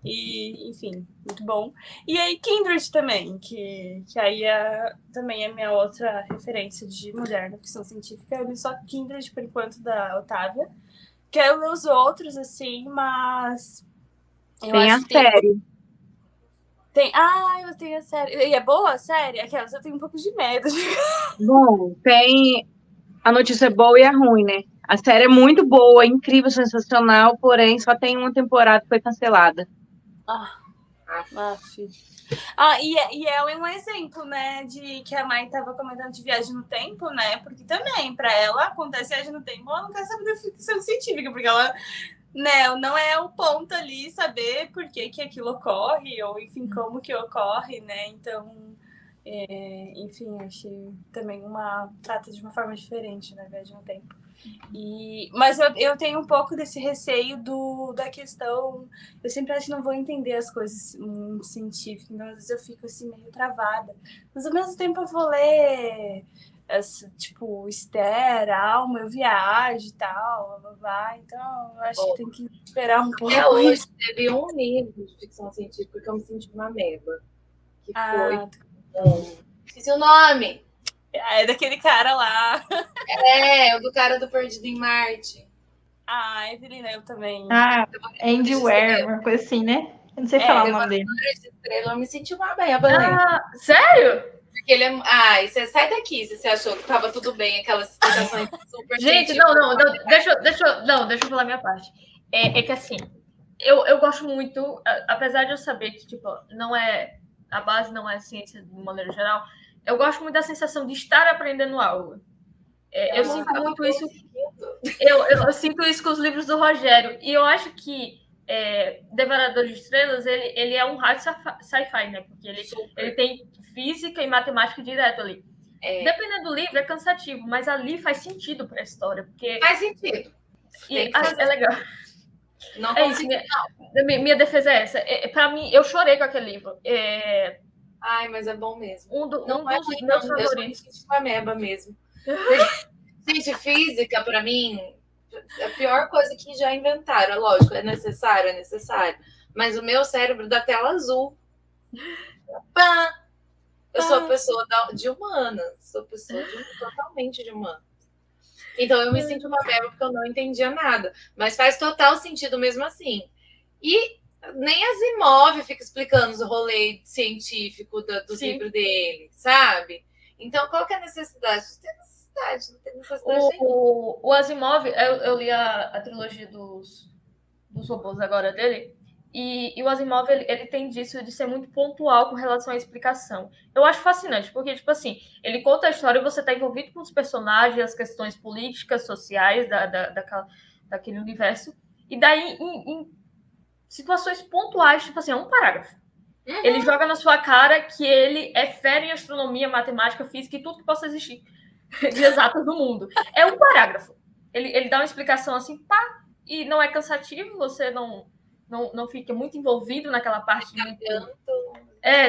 E, enfim, muito bom. E aí, Kindred também, que aí também é minha outra referência de mulher na ficção científica. Eu li só Kindred, por enquanto, da Otávia. Quero ler os outros, assim, mas... Tem a série. Eu tenho a série. E é boa a série? Aquelas, eu tenho um pouco de medo. Bom, tem... A notícia é boa e é ruim, né? A série é muito boa, incrível, sensacional, porém só tem uma temporada que foi cancelada. E ela é um exemplo, né, de que a Mai estava comentando de viagem no tempo, né? Porque também, para ela, acontece viagem no tempo, ela não quer saber da ficção científica, porque ela, né, não é o ponto ali saber por que aquilo ocorre, ou enfim, como que ocorre, né? Então, enfim, achei também trata de uma forma diferente, né, viagem no tempo. Mas eu tenho um pouco desse receio da questão. Eu sempre acho que não vou entender as coisas científicas, então às vezes eu fico assim meio travada. Mas ao mesmo tempo eu vou ler tipo, Esther, Alma, eu viajo e tal, então eu acho que tem que esperar um pouco. Até hoje teve um livro de ficção científica que eu me senti uma ameba. Que foi. Esqueci o nome. É daquele cara lá. O do cara do Perdido em Marte. Evelina, eu também. Andy Ware, uma coisa assim, né? Eu não sei falar o nome dele. Eu me senti uma ameba, Sério? Porque ele é. Você sai daqui se você achou que tava tudo bem, aquelas explicações super. Gente, deixa eu falar a minha parte. É que assim, eu gosto muito, apesar de eu saber que, tipo, a base não é ciência de maneira geral, eu gosto muito da sensação de estar aprendendo algo. Eu sinto muito isso. Eu sinto isso com os livros do Rogério. E eu acho que Devorador de Estrelas, ele é um hard sci-fi, né? Porque ele tem física e matemática direto ali. Dependendo do livro, é cansativo, mas ali faz sentido para a história. Porque... Faz sentido. É legal. Não isso. Minha defesa é essa. Para mim, eu chorei com aquele livro. Mas é bom mesmo. Um dos meus favoritos. Eu sou uma ameba mesmo. Gente, física, para mim, é a pior coisa que já inventaram. É lógico, é necessário. Mas o meu cérebro dá tela azul. Pã! Eu sou pessoa de humanas. Sou pessoa totalmente de humanas. Então, eu me sinto uma ameba porque eu não entendia nada. Mas faz total sentido mesmo assim. E nem Asimov fica explicando os rolês científicos dos livros dele, sabe? Então, qual que é a necessidade? Não tem necessidade o Asimov, eu li a trilogia dos robôs agora dele, e o Asimov, ele tem disso de ser muito pontual com relação à explicação. Eu acho fascinante, porque, tipo assim, ele conta a história e você está envolvido com os personagens, as questões políticas, sociais daquele universo, e daí, em situações pontuais, tipo assim, é um parágrafo. Ele joga na sua cara que ele é fera em astronomia, matemática, física e tudo que possa existir de exatas no mundo. É um parágrafo. Ele dá uma explicação assim, pá, e não é cansativo, você não fica muito envolvido naquela parte.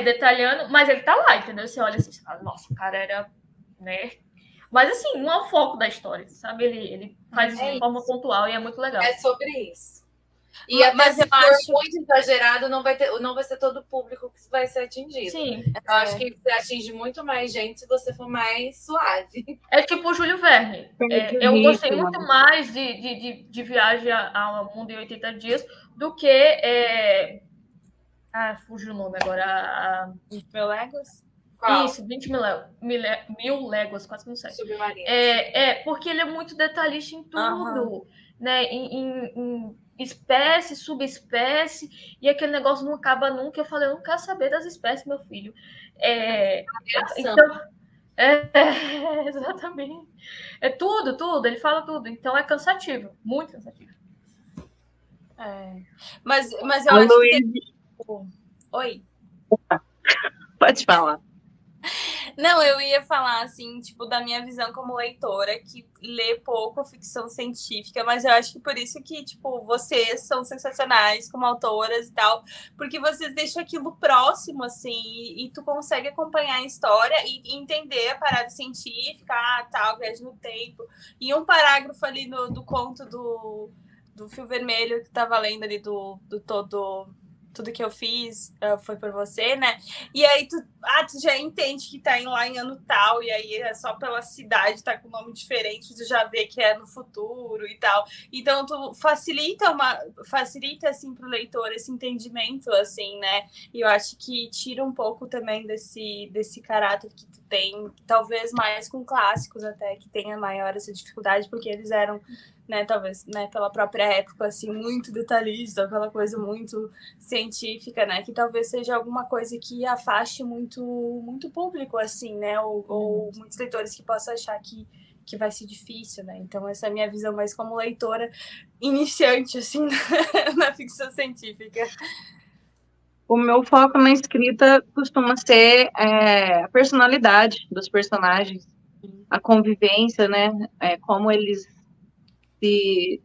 Detalhando, mas ele tá lá, entendeu? Você olha assim, você fala, nossa, o cara era, né? Mas assim, não é o foco da história, sabe? Ele faz isso de forma pontual e é muito legal. É sobre isso. E até se for muito exagerado, não vai ser todo o público que vai ser atingido. Sim. Eu acho que você atinge muito mais gente se você for mais suave. É tipo o Júlio Verne. Eu gostei muito mais de Viagem ao Mundo em 80 Dias do que... fugiu o nome agora. 20.000 léguas? Qual? Isso, 20.000 léguas, quase que não sei. Submarino. Porque ele é muito detalhista em tudo. Né? Em espécie, subespécie, e aquele negócio não acaba nunca. Eu falei, eu não quero saber das espécies, meu filho. Então, exatamente. É tudo, ele fala tudo. Então é cansativo, muito cansativo. Mas eu acho que... Oi? Pode falar. Não, eu ia falar, assim, tipo, da minha visão como leitora, que lê pouco ficção científica, mas eu acho que por isso que, tipo, vocês são sensacionais como autoras e tal, porque vocês deixam aquilo próximo, assim, e tu consegue acompanhar a história e entender a parada científica, tal, viagem no tempo. E um parágrafo ali do conto do Fio Vermelho que tava lendo ali do tudo que eu fiz foi por você, né? E aí tu já entende que tá lá em ano tal, e aí é só pela cidade, tá com nome diferente, tu já vê que é no futuro e tal. Então tu facilita assim pro leitor esse entendimento, assim, né? E eu acho que tira um pouco também desse caráter que tu tem, talvez mais com clássicos até, que tenha maior essa dificuldade, porque eles eram, né, talvez, né, pela própria época, assim, muito detalhista, aquela coisa muito científica, né, que talvez seja alguma coisa que afaste muito público, assim, né, ou muitos leitores que possam achar que vai ser difícil, né, então essa é a minha visão mais como leitora iniciante, assim, na ficção científica. O meu foco na escrita costuma ser a personalidade dos personagens, a convivência, né, como eles se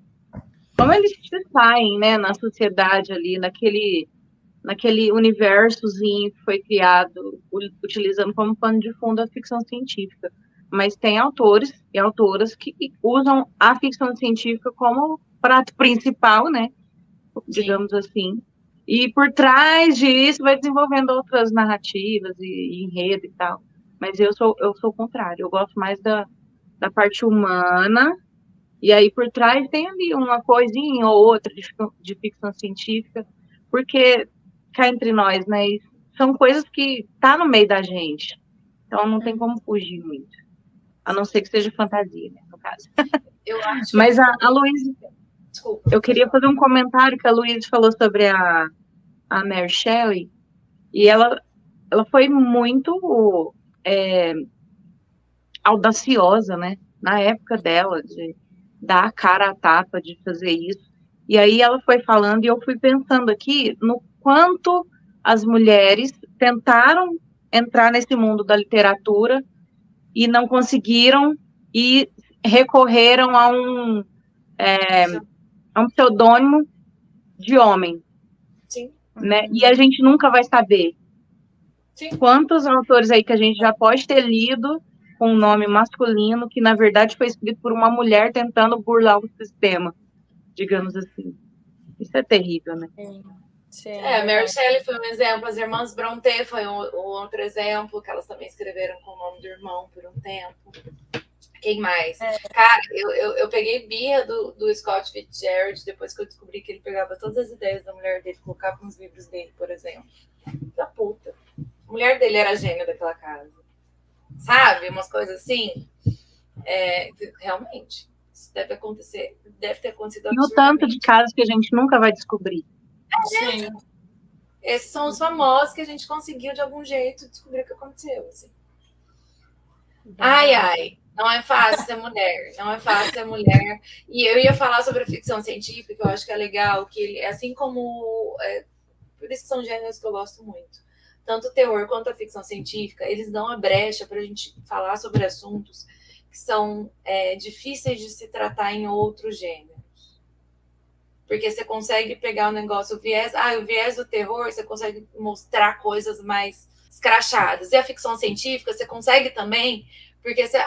saem, né, na sociedade ali, naquele universozinho que foi criado, utilizando como pano de fundo a ficção científica. mas tem autores e autoras que usam a ficção científica como prato principal, né? Digamos assim. E por trás disso vai desenvolvendo outras narrativas e enredo e tal. Mas eu sou o contrário. Eu gosto mais da parte humana. E aí por trás tem ali uma coisinha ou outra de ficção científica. Porque cá entre nós, né? São coisas que tá no meio da gente. Então não tem como fugir muito. A não ser que seja fantasia, né? No caso. Eu acho. Mas a Luísa... Desculpa. Eu queria fazer um comentário que a Luísa falou sobre a Mary Shelley, e ela foi muito audaciosa, né? Na época dela, de dar a cara à tapa, de fazer isso. E aí ela foi falando, e eu fui pensando aqui no quanto as mulheres tentaram entrar nesse mundo da literatura e não conseguiram, e recorreram a um pseudônimo de homem. Sim. Né? E a gente nunca vai saber. Sim. Quantos autores aí que a gente já pode ter lido com um nome masculino que, na verdade, foi escrito por uma mulher tentando burlar o sistema, digamos assim. Isso é terrível, né? Sim, a Mary Shelley foi um exemplo, as irmãs Brontë foi um outro exemplo, que elas também escreveram com o nome do irmão por um tempo. Quem mais? Cara, eu peguei birra do Scott Fitzgerald depois que eu descobri que ele pegava todas as ideias da mulher dele e colocava nos livros dele, por exemplo. Da puta. A mulher dele era a gênia daquela casa. Sabe? Umas coisas assim. Realmente. Isso deve acontecer. Deve ter acontecido E o tanto de casos que a gente nunca vai descobrir. Sim. Esses são os famosos que a gente conseguiu, de algum jeito, descobrir o que aconteceu. Assim. Ai. Não é fácil ser mulher, não é fácil ser mulher. E eu ia falar sobre a ficção científica, que eu acho que é legal, que ele, assim como... por isso que são gêneros que eu gosto muito. Tanto o terror quanto a ficção científica, eles dão a brecha para a gente falar sobre assuntos que são difíceis de se tratar em outros gêneros. Porque você consegue pegar o negócio, o viés do terror, você consegue mostrar coisas mais escrachadas. E a ficção científica, você consegue também... Porque você,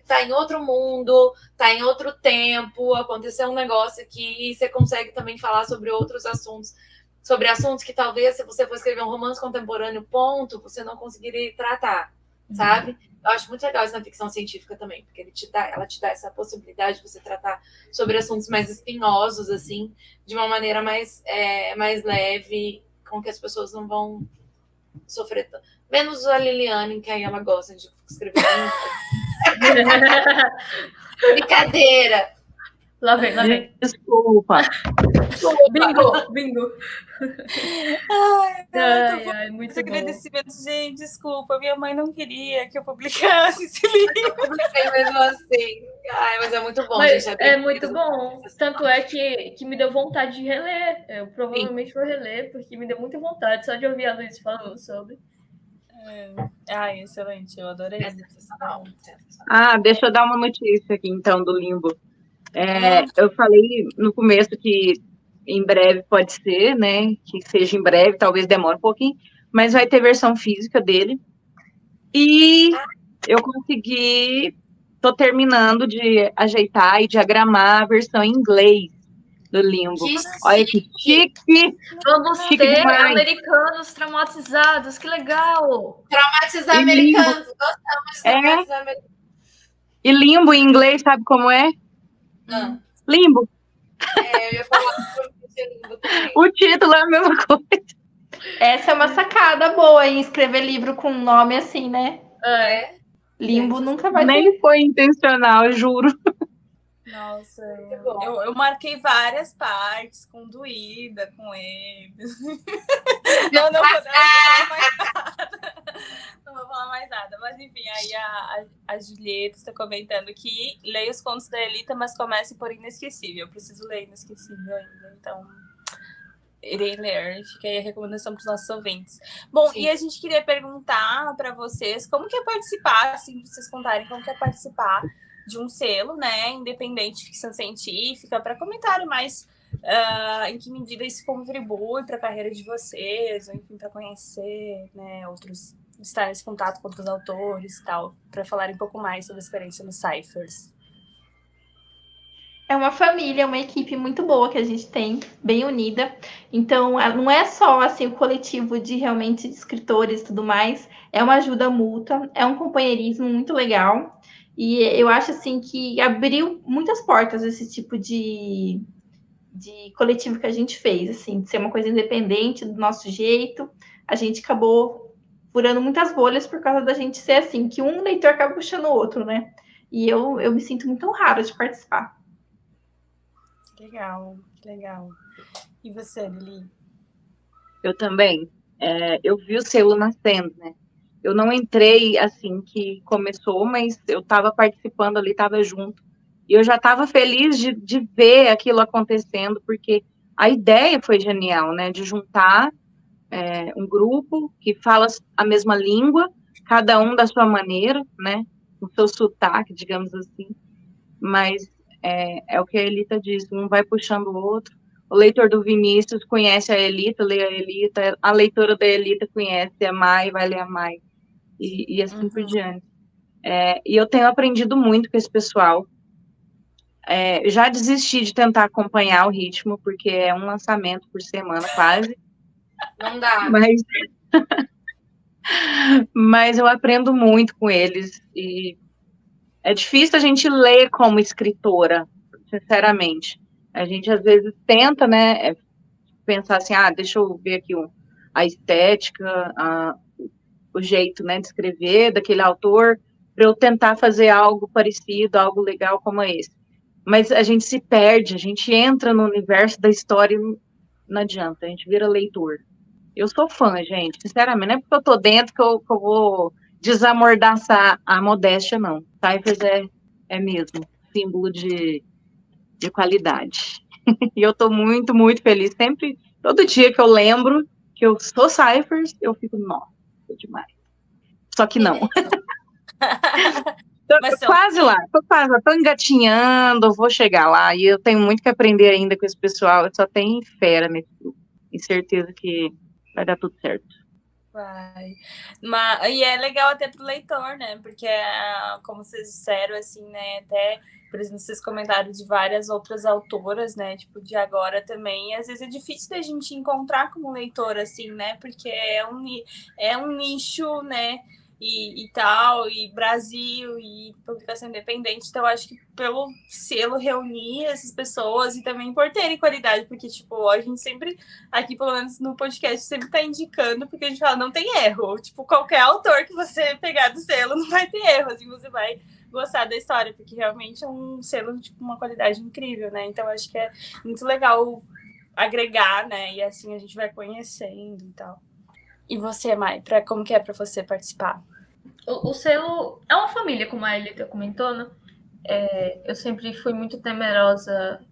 tá em outro mundo, tá em outro tempo, aconteceu um negócio aqui, e você consegue também falar sobre outros assuntos, sobre assuntos que talvez, se você for escrever um romance contemporâneo, você não conseguiria tratar, sabe? Eu acho muito legal isso na ficção científica também, porque ela te dá essa possibilidade de você tratar sobre assuntos mais espinhosos, assim, de uma maneira mais leve, com que as pessoas não vão sofrer tanto. Menos a Liliane, que aí ela gosta de escrever. Brincadeira. Lá vem. Desculpa. Bingo. Ai, muito bom. agradecimento, gente. Desculpa, minha mãe não queria que eu publicasse esse livro. Mesmo assim. Mas é muito bom, gente. É muito bom. Tanto é que me deu vontade de reler. Eu provavelmente vou reler, porque me deu muita vontade só de ouvir a Luísa falando sobre. Excelente, eu adorei. É sensacional. Deixa eu dar uma notícia aqui, então, do Limbo. Eu falei no começo que em breve pode ser, né? Que seja em breve, talvez demore um pouquinho, mas vai ter versão física dele. E eu tô terminando de ajeitar e diagramar a versão em inglês do Limbo. Olha que chique! Vamos chique ter demais. Americanos traumatizados, que legal! Traumatizar americanos, gostamos de traumatizar americanos. E Limbo em inglês, sabe como é? Limbo. Eu ia falar sobre Limbo também. O título é a mesma coisa. Essa é uma sacada boa em escrever livro com um nome assim, né? Limbo nunca vai ter. Nem foi intencional, eu juro. Nossa, eu marquei várias partes com doída com eles. Não vou falar mais nada. Não vou falar mais nada. Mas enfim, aí a Julieta está comentando que leia os contos da Elita, mas comece por Inesquecível. Eu preciso ler Inesquecível ainda, então irei ler. Fica aí a recomendação para os nossos ouvintes. Bom, e a gente queria perguntar para vocês como que é participar, assim, para vocês contarem como que é participar de um selo, né, independente de ficção científica, para comentarem mais em que medida isso contribui para a carreira de vocês, ou enfim, para conhecer, né, outros estar nesse contato com outros autores e tal, para falarem um pouco mais sobre a experiência no Cyphers. É uma família, uma equipe muito boa que a gente tem, bem unida. Então, não é só assim o coletivo de realmente escritores e tudo mais, é uma ajuda mútua, é um companheirismo muito legal. E eu acho assim que abriu muitas portas esse tipo de coletivo que a gente fez, assim, de ser uma coisa independente do nosso jeito. A gente acabou furando muitas bolhas por causa da gente ser assim, que um leitor acaba puxando o outro, né? E eu me sinto muito honrada de participar. Legal, legal. E você, Lili? Eu também. Eu vi o selo nascendo, né? Eu não entrei assim que começou, mas eu estava participando ali, estava junto. E eu já estava feliz de ver aquilo acontecendo, porque a ideia foi genial, né? De juntar um grupo que fala a mesma língua, cada um da sua maneira, né? Com seu sotaque, digamos assim. Mas é o que a Elita disse, um vai puxando o outro. O leitor do Vinícius conhece a Elita, lê a Elita, a leitora da Elita conhece a Mai, vai ler a Mai, e assim por diante. E eu tenho aprendido muito com esse pessoal. Já desisti de tentar acompanhar o ritmo, porque é um lançamento por semana, quase. Não dá. Mas eu aprendo muito com eles, e é difícil a gente ler como escritora, sinceramente. A gente, às vezes, tenta, né, pensar assim, deixa eu ver aqui a estética, o jeito, né, de escrever daquele autor, para eu tentar fazer algo parecido, algo legal como esse. Mas a gente se perde, a gente entra no universo da história e não adianta, a gente vira leitor. Eu sou fã, gente, sinceramente, não é porque eu tô dentro que eu vou desamordaçar a modéstia, não. Cyphers é mesmo símbolo de qualidade. E eu tô muito, muito feliz. Sempre, todo dia que eu lembro que eu sou Cyphers, eu fico, nossa, é demais. Só que não. Tô quase lá, tô engatinhando, vou chegar lá. E eu tenho muito que aprender ainda com esse pessoal. Eu só tenho fera nesse grupo. E certeza que vai dar tudo certo. Vai. E é legal até pro leitor, né? Porque, como vocês disseram, assim, né? Até, por exemplo, vocês comentaram de várias outras autoras, né? Tipo, de agora também. Às vezes é difícil da gente encontrar como leitor, assim, né? Porque é um nicho, né? E tal, e Brasil, e publicação independente. Então, acho que pelo selo reunir essas pessoas e também por terem qualidade, porque, tipo, a gente sempre, aqui pelo menos no podcast, sempre tá indicando, porque a gente fala, não tem erro. Tipo, qualquer autor que você pegar do selo não vai ter erro, assim, você vai gostar da história, porque realmente é um selo de tipo, uma qualidade incrível, né? Então, acho que é muito legal agregar, né? E assim a gente vai conhecendo e tal. E você, Mai, como que é para você participar? O selo é uma família, como a Elita comentou, né? Eu sempre fui muito temerosa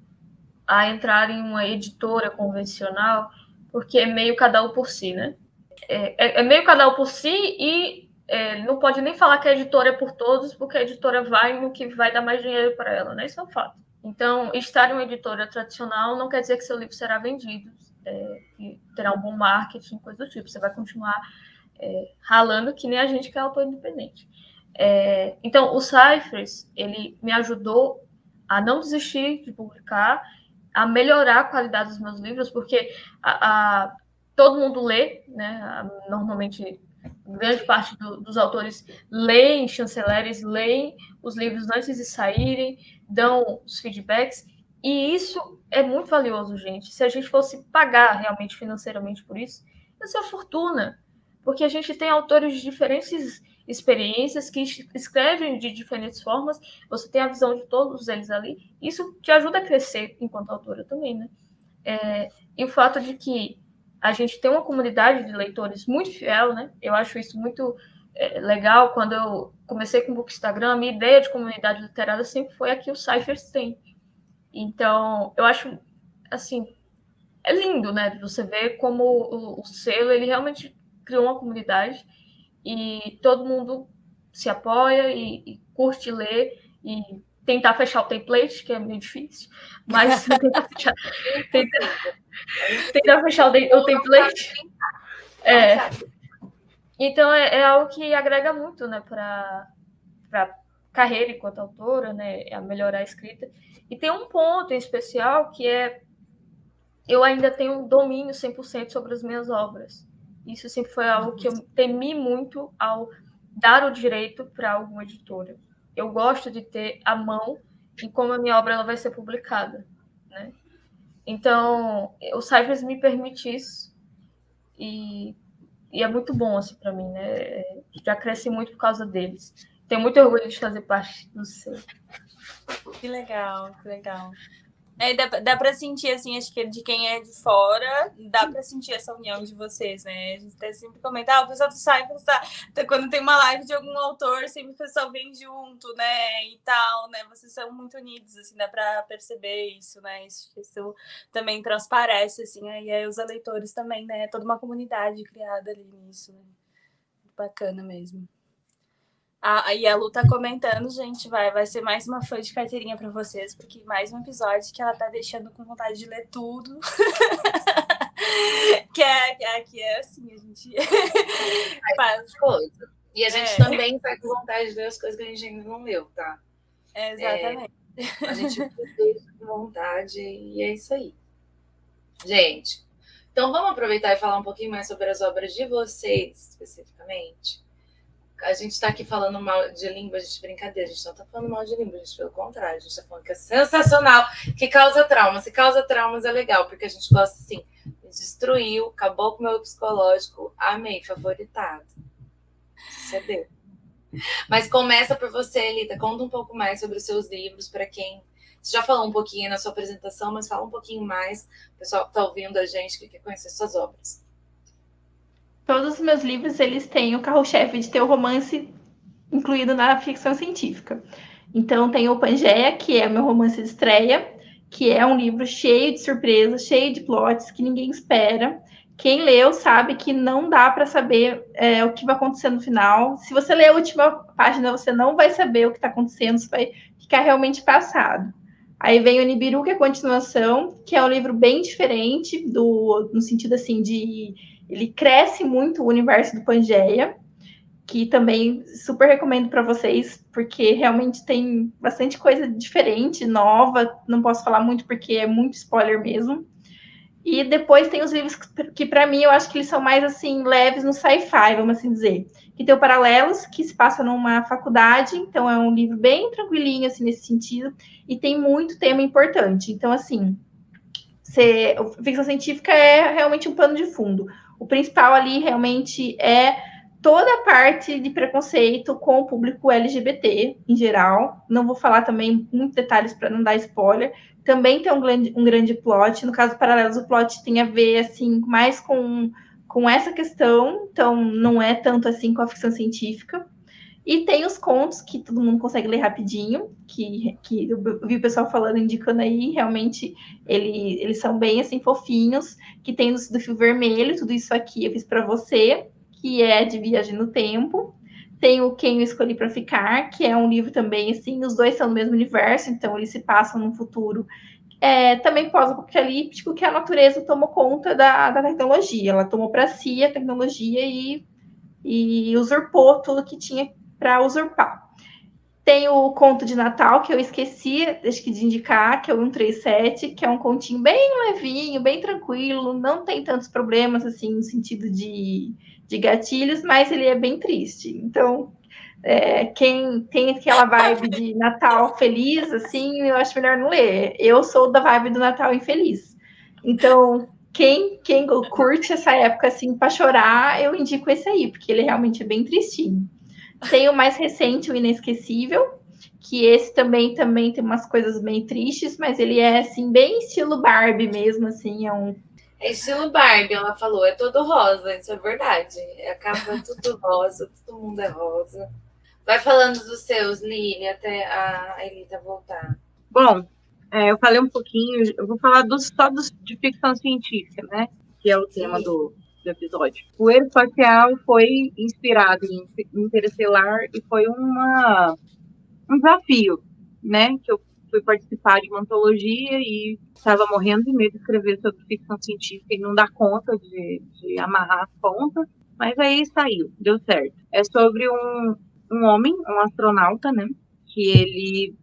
a entrar em uma editora convencional, porque é meio cada um por si, né? É meio cada um por si e não pode nem falar que a editora é por todos, porque a editora vai no que vai dar mais dinheiro para ela, né? Isso é um fato. Então, estar em uma editora tradicional não quer dizer que seu livro será vendido, que terá um bom marketing, coisa do tipo. Você vai continuar ralando que nem a gente que é autor independente. Então, o Cyphers, ele me ajudou a não desistir de publicar, a melhorar a qualidade dos meus livros, porque todo mundo lê, né? Normalmente, grande parte dos autores leem chanceleres, leem os livros antes de saírem, dão os feedbacks, e isso é muito valioso, gente. Se a gente fosse pagar realmente financeiramente por isso, ia ser uma fortuna, porque a gente tem autores de diferentes experiências que escrevem de diferentes formas, você tem a visão de todos eles ali, isso te ajuda a crescer enquanto autora também, né? E o fato de que a gente tem uma comunidade de leitores muito fiel, né? Eu acho isso muito legal. Quando eu comecei com o Bookstagram, a minha ideia de comunidade literária sempre foi a que o Cyphers tem. Então, eu acho, assim, é lindo, né? Você ver como o selo, ele realmente criou uma comunidade e todo mundo se apoia e curte ler e tentar fechar o template, que é meio difícil, mas tentar fechar o template. Então, é algo que agrega muito, né, para carreira enquanto autora, né, a melhorar a escrita. E tem um ponto em especial que é eu ainda tenho um domínio 100% sobre as minhas obras. Isso sempre foi algo que eu temi muito ao dar o direito para alguma editora. Eu gosto de ter a mão em como a minha obra ela vai ser publicada, né? Então, o Cyphers me permite isso e é muito bom assim, para mim, né? Já cresci muito por causa deles. Tenho muito orgulho de fazer parte do seu. Que legal, que legal. Dá pra sentir, assim, acho que de quem é de fora, dá pra sentir essa união de vocês, né? A gente até sempre comenta, o pessoal do Cyphers quando tem uma live de algum autor, sempre o pessoal vem junto, né? E tal, né? Vocês são muito unidos, assim, dá pra perceber isso, né? Isso também transparece, assim, aí os leitores também, né? Toda uma comunidade criada ali nisso, né? Bacana mesmo. E a Lu tá comentando, gente, vai ser mais uma fã de carteirinha pra vocês, porque mais um episódio que ela tá deixando com vontade de ler tudo. que é assim, a gente faz coisa. E a gente também tá com vontade de ler as coisas que a gente ainda não leu, tá? Exatamente. A gente deixa com vontade e é isso aí. Gente, então vamos aproveitar e falar um pouquinho mais sobre as obras de vocês, especificamente. A gente está aqui falando mal de língua, de brincadeira. A gente não está falando mal de língua, gente, pelo contrário. A gente está falando que é sensacional, que causa traumas. Se causa traumas é legal, porque a gente gosta, assim, destruiu, acabou com o meu psicológico. Amei, favoritado. Cedeu. Mas começa por você, Elita. Conta um pouco mais sobre os seus livros, para quem... Você já falou um pouquinho na sua apresentação, mas fala um pouquinho mais. O pessoal que está ouvindo a gente, que quer conhecer suas obras. Todos os meus livros, eles têm o carro-chefe de ter o romance incluído na ficção científica. Então, tem o Pangeia, que é o meu romance de estreia, que é um livro cheio de surpresas, cheio de plots que ninguém espera. Quem leu sabe que não dá para saber o que vai acontecer no final. Se você ler a última página, você não vai saber o que está acontecendo, você vai ficar realmente passado. Aí vem o Nibiru, que é a continuação, que é um livro bem diferente, no sentido assim de... Ele cresce muito o universo do Pangeia, que também super recomendo para vocês, porque realmente tem bastante coisa diferente, nova. Não posso falar muito porque é muito spoiler mesmo. E depois tem os livros que para mim, eu acho que eles são mais assim leves no sci-fi, vamos assim dizer. Que tem o Paralelos, que se passa numa faculdade, então é um livro bem tranquilinho assim nesse sentido, e tem muito tema importante. Então assim, ficção científica é realmente um pano de fundo. O principal ali realmente é toda a parte de preconceito com o público LGBT em geral. Não vou falar também muitos detalhes para não dar spoiler. Também tem um grande plot. No caso Paralelos, o plot tem a ver assim mais com essa questão. Então, não é tanto assim com a ficção científica. E tem os contos que todo mundo consegue ler rapidinho, que eu vi o pessoal falando, indicando aí, realmente eles são bem assim fofinhos, que tem do Fio Vermelho, tudo isso aqui eu fiz para você, que é de viagem no tempo. Tem o Quem Eu Escolhi para Ficar, que é um livro também, assim, os dois são no mesmo universo, então eles se passam num futuro também pós-apocalíptico, que a natureza tomou conta da tecnologia, ela tomou para si a tecnologia e usurpou tudo que tinha para usurpar. Tem o Conto de Natal, que eu esqueci, acho que de indicar, que é o 137, que é um continho bem levinho, bem tranquilo, não tem tantos problemas, assim, no sentido de gatilhos, mas ele é bem triste. Então, quem tem aquela vibe de Natal feliz, assim, eu acho melhor não ler. Eu sou da vibe do Natal infeliz. Então, quem curte essa época, assim, para chorar, eu indico esse aí, porque ele realmente é bem tristinho. Tem o mais recente, o Inesquecível, que esse também tem umas coisas bem tristes, mas ele é, assim, bem estilo Barbie mesmo, assim, É estilo Barbie, ela falou, é todo rosa, isso é verdade. Acaba tudo rosa, todo mundo é rosa. Vai falando dos seus, Lili, até a Elita voltar. Bom, eu falei um pouquinho, eu vou falar só de ficção científica, né? Que é o tema do episódio. O Erro Espacial foi inspirado em Interestelar e foi um desafio, né? Que eu fui participar de uma antologia e estava morrendo de medo de escrever sobre ficção científica e não dar conta de amarrar as pontas. Mas aí saiu, deu certo. É sobre um homem, um astronauta, né? Que ele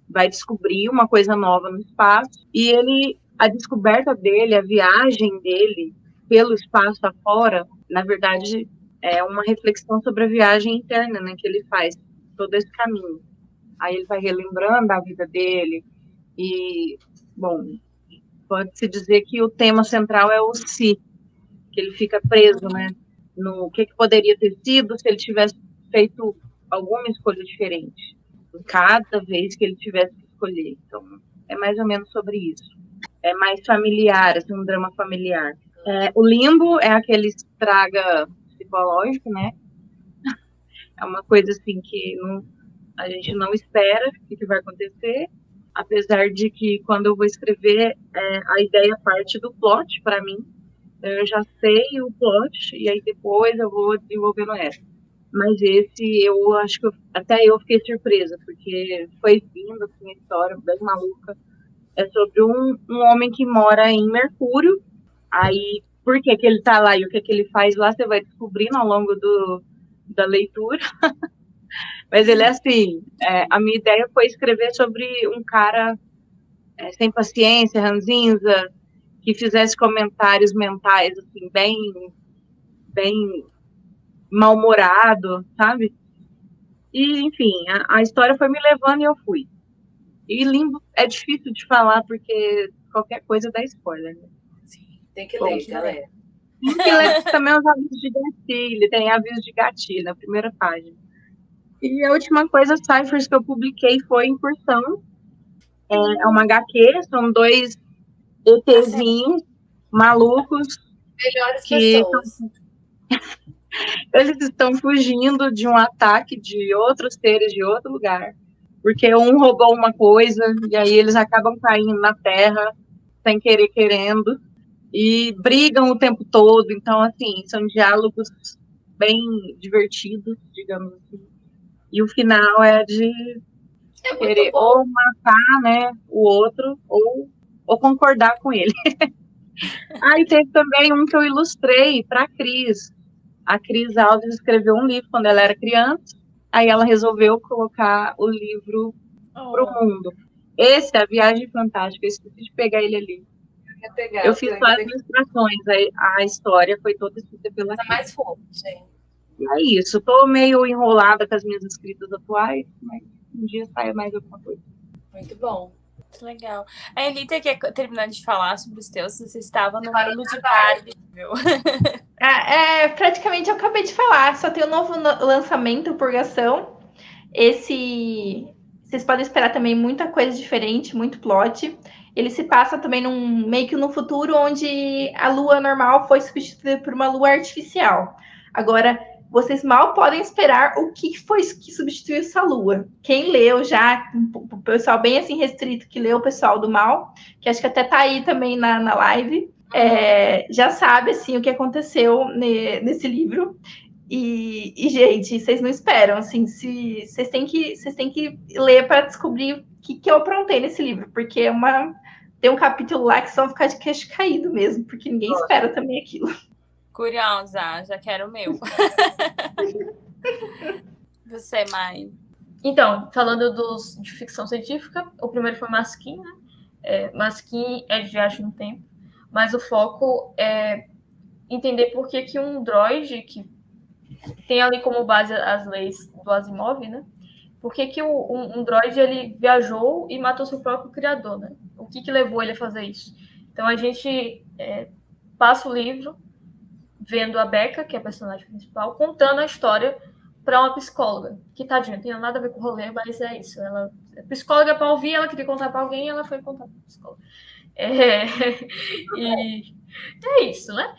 vai descobrir uma coisa nova no espaço e a descoberta dele, a viagem dele pelo espaço afora, na verdade, é uma reflexão sobre a viagem interna, né, que ele faz, todo esse caminho. Aí ele vai relembrando a vida dele e, bom, pode-se dizer que o tema central é o si, que ele fica preso, né, no que poderia ter sido se ele tivesse feito alguma escolha diferente, cada vez que ele tivesse que escolher. Então, é mais ou menos sobre isso. É mais familiar, assim, um drama familiar. O limbo é aquele estraga psicológico, né? É uma coisa assim que a gente não espera o que vai acontecer, apesar de que quando eu vou escrever, a ideia parte do plot para mim. Eu já sei o plot e aí depois eu vou desenvolvendo essa. Mas esse eu acho que até eu fiquei surpresa, porque foi vindo assim, a história bem maluca. É sobre um homem que mora em Mercúrio. Aí, por que ele tá lá e o que ele faz lá, você vai descobrindo ao longo da leitura. Mas ele é assim, a minha ideia foi escrever sobre um cara sem paciência, ranzinza, que fizesse comentários mentais, assim, bem mal-humorado, sabe? E, enfim, a história foi me levando e eu fui. E limbo é difícil de falar, porque qualquer coisa dá spoiler, né? Sim, tem que ler, galera. Tem que ler também os avisos de gatilho, tem aviso de gatilho na primeira página. E a última coisa, Cyphers, que eu publiquei foi Incursão. É uma HQ, são 2 ETzinhos malucos. Melhores pessoas. Eles estão fugindo de um ataque de outros seres de outro lugar. Porque um roubou uma coisa e aí eles acabam caindo na Terra sem querer, querendo. E brigam o tempo todo. Então, assim, são diálogos bem divertidos, digamos assim. E o final é de querer ou matar, né, o outro ou concordar com ele. Aí teve também um que eu ilustrei para a Cris. A Cris Alves escreveu um livro quando ela era criança. Aí ela resolveu colocar o livro para o mundo. Esse é A Viagem Fantástica. Eu esqueci de pegar ele ali. Eu fiz só as ilustrações. A história foi toda escrita pela Cris. É mais fofo, gente. E é isso. Estou meio enrolada com as minhas escritas atuais, mas um dia sai mais alguma coisa. Muito bom. Muito legal. A Elita quer terminar de falar sobre os teus. Você estava no mundo de Barbie, viu? Praticamente eu acabei de falar. Só tem um novo lançamento, Purgação. Vocês podem esperar também muita coisa diferente, muito plot. Ele se passa também meio que no futuro onde a lua normal foi substituída por uma lua artificial. Agora, vocês mal podem esperar o que foi que substituiu essa lua. Quem leu já, o pessoal bem assim restrito que leu, o pessoal do mal, que acho que até tá aí também na live, já sabe assim o que aconteceu nesse livro. E, gente, vocês não esperam, assim, vocês têm que ler para descobrir o que eu aprontei nesse livro, porque tem um capítulo lá que só ficar de queixo caído mesmo, porque ninguém espera também aquilo. Curiosa, já quero o meu. Você, Mai. Então, falando de ficção científica, o primeiro foi Masquim, né? Masquim é de viagem no tempo, mas o foco é entender por que um droide, que tem ali como base as leis do Asimov, né? Por que um droide ele viajou e matou seu próprio criador, né? O que levou ele a fazer isso? Então, a gente passa o livro vendo a Becca, que é a personagem principal, contando a história para uma psicóloga, que tadinha, não tem nada a ver com o rolê, mas é isso. Ela é psicóloga para ouvir, ela queria contar para alguém, ela foi contar para a psicóloga. E é isso, né?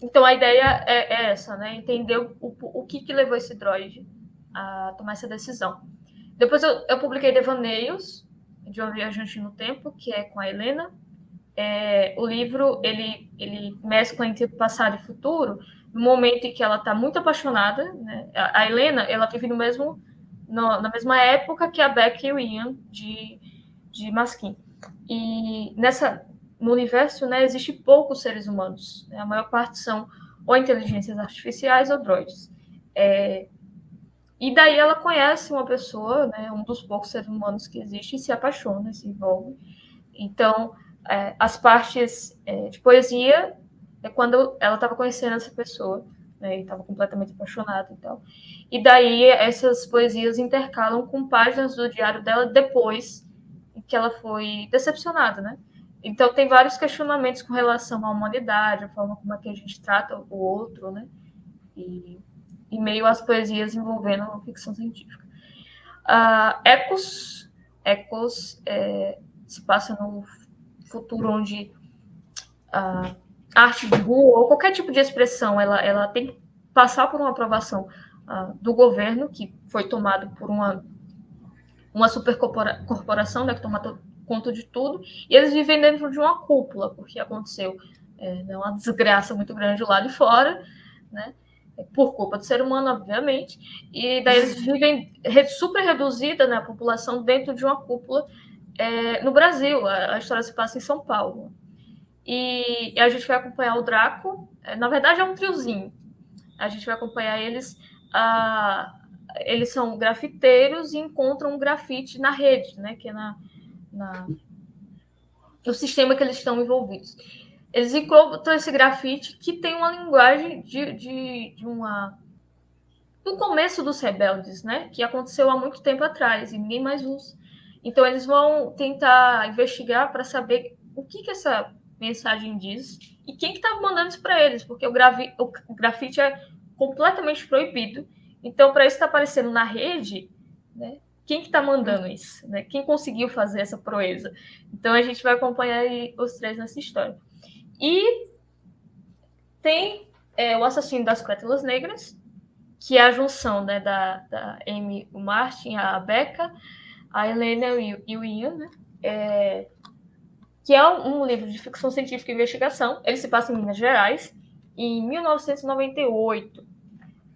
Então a ideia é essa, né? Entender o que levou esse droide a tomar essa decisão. Depois eu publiquei Devaneios, de uma viajante no tempo, que é com a Helena. O livro, ele mescla entre passado e futuro, no momento em que ela está muito apaixonada, né? A Helena, ela vive na mesma época que a Beck e o Ian de Masquim. E no universo, né, existe poucos seres humanos, né? A maior parte são ou inteligências artificiais ou droids. E daí ela conhece uma pessoa, né, um dos poucos seres humanos que existe, e se apaixona, se envolve. Então, as partes de poesia é quando ela estava conhecendo essa pessoa, né, e estava completamente apaixonada e tal. E daí essas poesias intercalam com páginas do diário dela depois que ela foi decepcionada, né? Então tem vários questionamentos com relação à humanidade, a forma como é que a gente trata o outro, né? E meio às poesias envolvendo a ficção científica. Ecos se passa no futuro onde a arte de rua ou qualquer tipo de expressão, ela tem que passar por uma aprovação do governo, que foi tomado por uma supercorporação, né, que toma conta de tudo, e eles vivem dentro de uma cúpula, porque aconteceu uma desgraça muito grande lá de fora, né, por culpa do ser humano, obviamente, e daí eles vivem super reduzida, né, a população dentro de uma cúpula no Brasil. A história se passa em São Paulo. E a gente vai acompanhar o Draco, na verdade é um triozinho, a gente vai acompanhar eles, eles são grafiteiros e encontram um grafite na rede, né, que é no sistema que eles estão envolvidos. Eles encontram esse grafite que tem uma linguagem do começo dos rebeldes, né, que aconteceu há muito tempo atrás e ninguém mais usa. Então eles vão tentar investigar para saber o que essa mensagem diz e quem que estava mandando isso para eles, porque o grafite é completamente proibido. Então, para isso estar aparecendo na rede, né, quem que está mandando isso? Né? Quem conseguiu fazer essa proeza? Então, a gente vai acompanhar os três nessa história. E tem o Assassino das Pétalas Negras, que é a junção, né, da Amy Martin, a Becca, a Helena e o Ian, né? Que é um livro de ficção científica e investigação. Ele se passa em Minas Gerais, em 1998,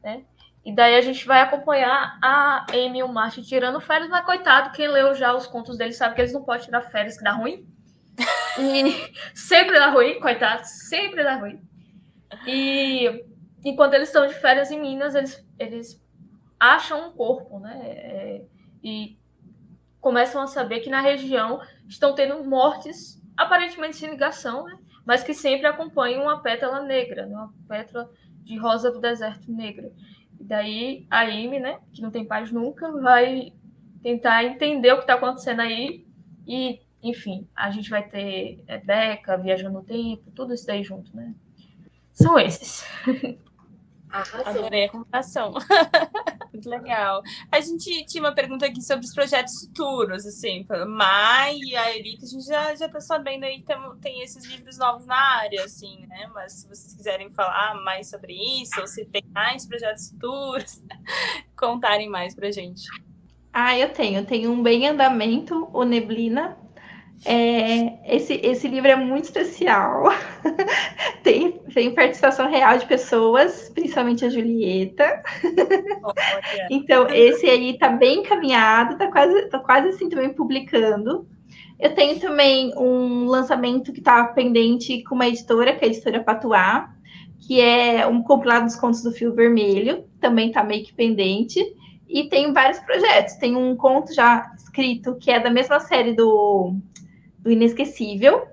né? E daí a gente vai acompanhar a Amy e o Martin tirando férias, mas coitado, quem leu já os contos deles sabe que eles não podem tirar férias, que dá ruim. E sempre dá ruim, coitado, sempre dá ruim. E enquanto eles estão de férias em Minas, eles acham um corpo, né? E começam a saber que na região estão tendo mortes aparentemente sem ligação, né? Mas que sempre acompanham uma pétala negra, né? Uma pétala de rosa do deserto negra. E daí a Amy, né, que não tem paz nunca, vai tentar entender o que está acontecendo aí. E, enfim, a gente vai ter Becca viajando no tempo, tudo isso daí junto, né? São esses. Adorei a comparação. Muito legal. A gente tinha uma pergunta aqui sobre os projetos futuros, assim, Mai e a Elita, a gente já tá sabendo aí que tem esses livros novos na área, assim, né? Mas se vocês quiserem falar mais sobre isso, ou se tem mais projetos futuros, contarem mais pra gente. Eu tenho um bem em andamento, o Neblina. Esse livro é muito especial. tem participação real de pessoas, principalmente a Julieta. Então, esse aí tá bem encaminhado, tá quase assim também publicando. Eu tenho também um lançamento que tá pendente com uma editora, que é a editora Patuá, que é um compilado dos contos do Fio Vermelho, também tá meio que pendente. E tem vários projetos. Tem um conto já escrito que é da mesma série do Inesquecível.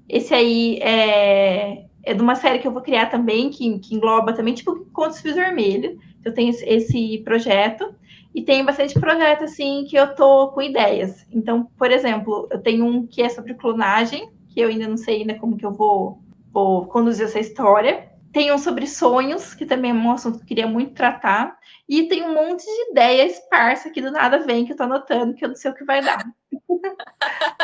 Esse aí é de uma série que eu vou criar também, que engloba também, tipo, Contos Fio Vermelho. Eu tenho esse projeto. E tem bastante projeto, assim, que eu tô com ideias. Então, por exemplo, eu tenho um que é sobre clonagem, que eu ainda não sei ainda como que eu vou conduzir essa história. Tem um sobre sonhos, que também é um assunto que eu queria muito tratar. E tem um monte de ideia esparsa que do nada vem, que eu tô anotando, que eu não sei o que vai dar.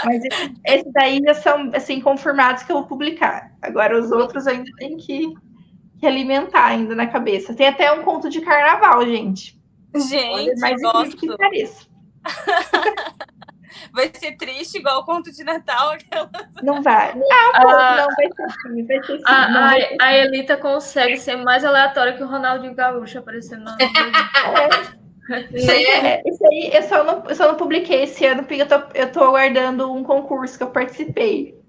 Mas esses daí já são, assim, confirmados que eu vou publicar. Agora, os outros ainda tem que alimentar ainda na cabeça. Tem até um conto de carnaval, gente. Gente, mais incrível que pareça. Vai ser triste igual o conto de Natal. Não vai. Não, vai ser assim. Vai ser assim. A Elita consegue ser mais aleatória que o Ronaldinho Gaúcho aparecendo na Isso aí eu só não publiquei esse ano porque eu tô aguardando um concurso que eu participei.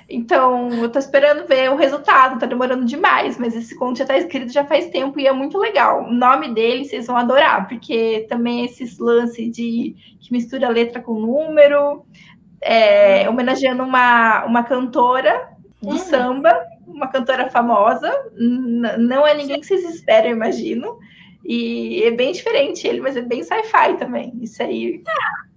Então, eu tô esperando ver o resultado, tá demorando demais, mas esse conto já tá escrito já faz tempo e é muito legal. O nome dele vocês vão adorar, porque também esses lances de que mistura letra com número, homenageando uma cantora de samba, uma cantora famosa, não é ninguém que vocês esperam, eu imagino, e é bem diferente ele, mas é bem sci-fi também, isso aí,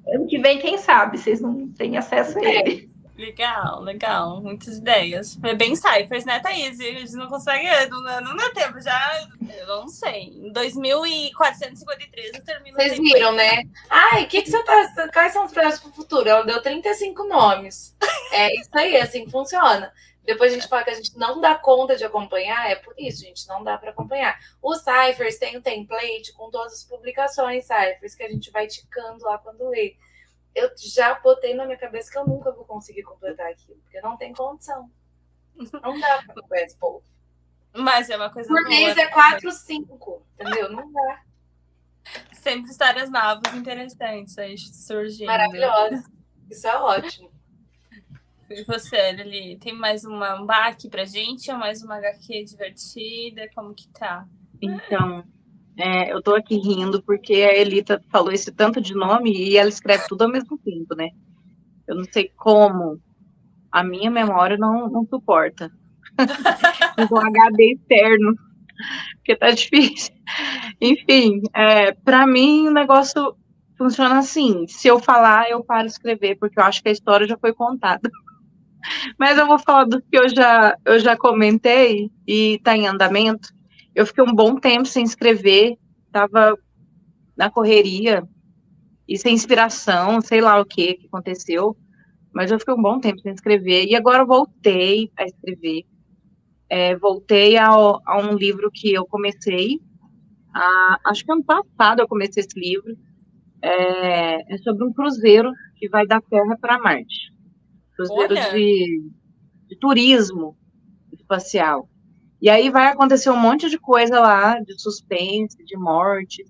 ano que vem, quem sabe, vocês não têm acesso a ele. Legal, legal. Muitas ideias. É bem Cyphers, né, Thaís? A gente não consegue, não dá tempo, já, eu não sei. Em 2453 eu termino. Vocês viram, né? Ai, o que você tá... Quais são os projetos para o futuro? Ela deu 35 nomes. É isso aí, assim funciona. Depois a gente fala que a gente não dá conta de acompanhar, é por isso, a gente não dá para acompanhar. O Cyphers tem um template com todas as publicações Cyphers que a gente vai ticando lá quando lê. Eu já botei na minha cabeça que eu nunca vou conseguir completar aquilo, porque não tem condição. Não dá para acompanhar esse povo. Mas é uma coisa por mês é 4, 5, entendeu? Não dá. Sempre histórias novas, interessantes aí surgindo. Maravilhosa. Isso é ótimo. E você, Lili, tem mais um baque pra gente ou mais uma HQ divertida? Como que tá? Então, eu tô aqui rindo porque a Elita falou esse tanto de nome e ela escreve tudo ao mesmo tempo, né? Eu não sei como a minha memória não suporta. Um HD externo, porque tá difícil. Enfim, para mim o negócio funciona assim. Se eu falar, eu paro de escrever, porque eu acho que a história já foi contada. Mas eu vou falar do que eu já comentei e tá em andamento. Eu fiquei um bom tempo sem escrever, tava na correria e sem inspiração, sei lá o que aconteceu, mas eu fiquei um bom tempo sem escrever. E agora eu voltei a escrever. Voltei a um livro que eu comecei, acho que ano passado eu comecei esse livro. É sobre um cruzeiro que vai da Terra para Marte. Cruzeiro de turismo espacial. E aí vai acontecer um monte de coisa lá, de suspense, de morte.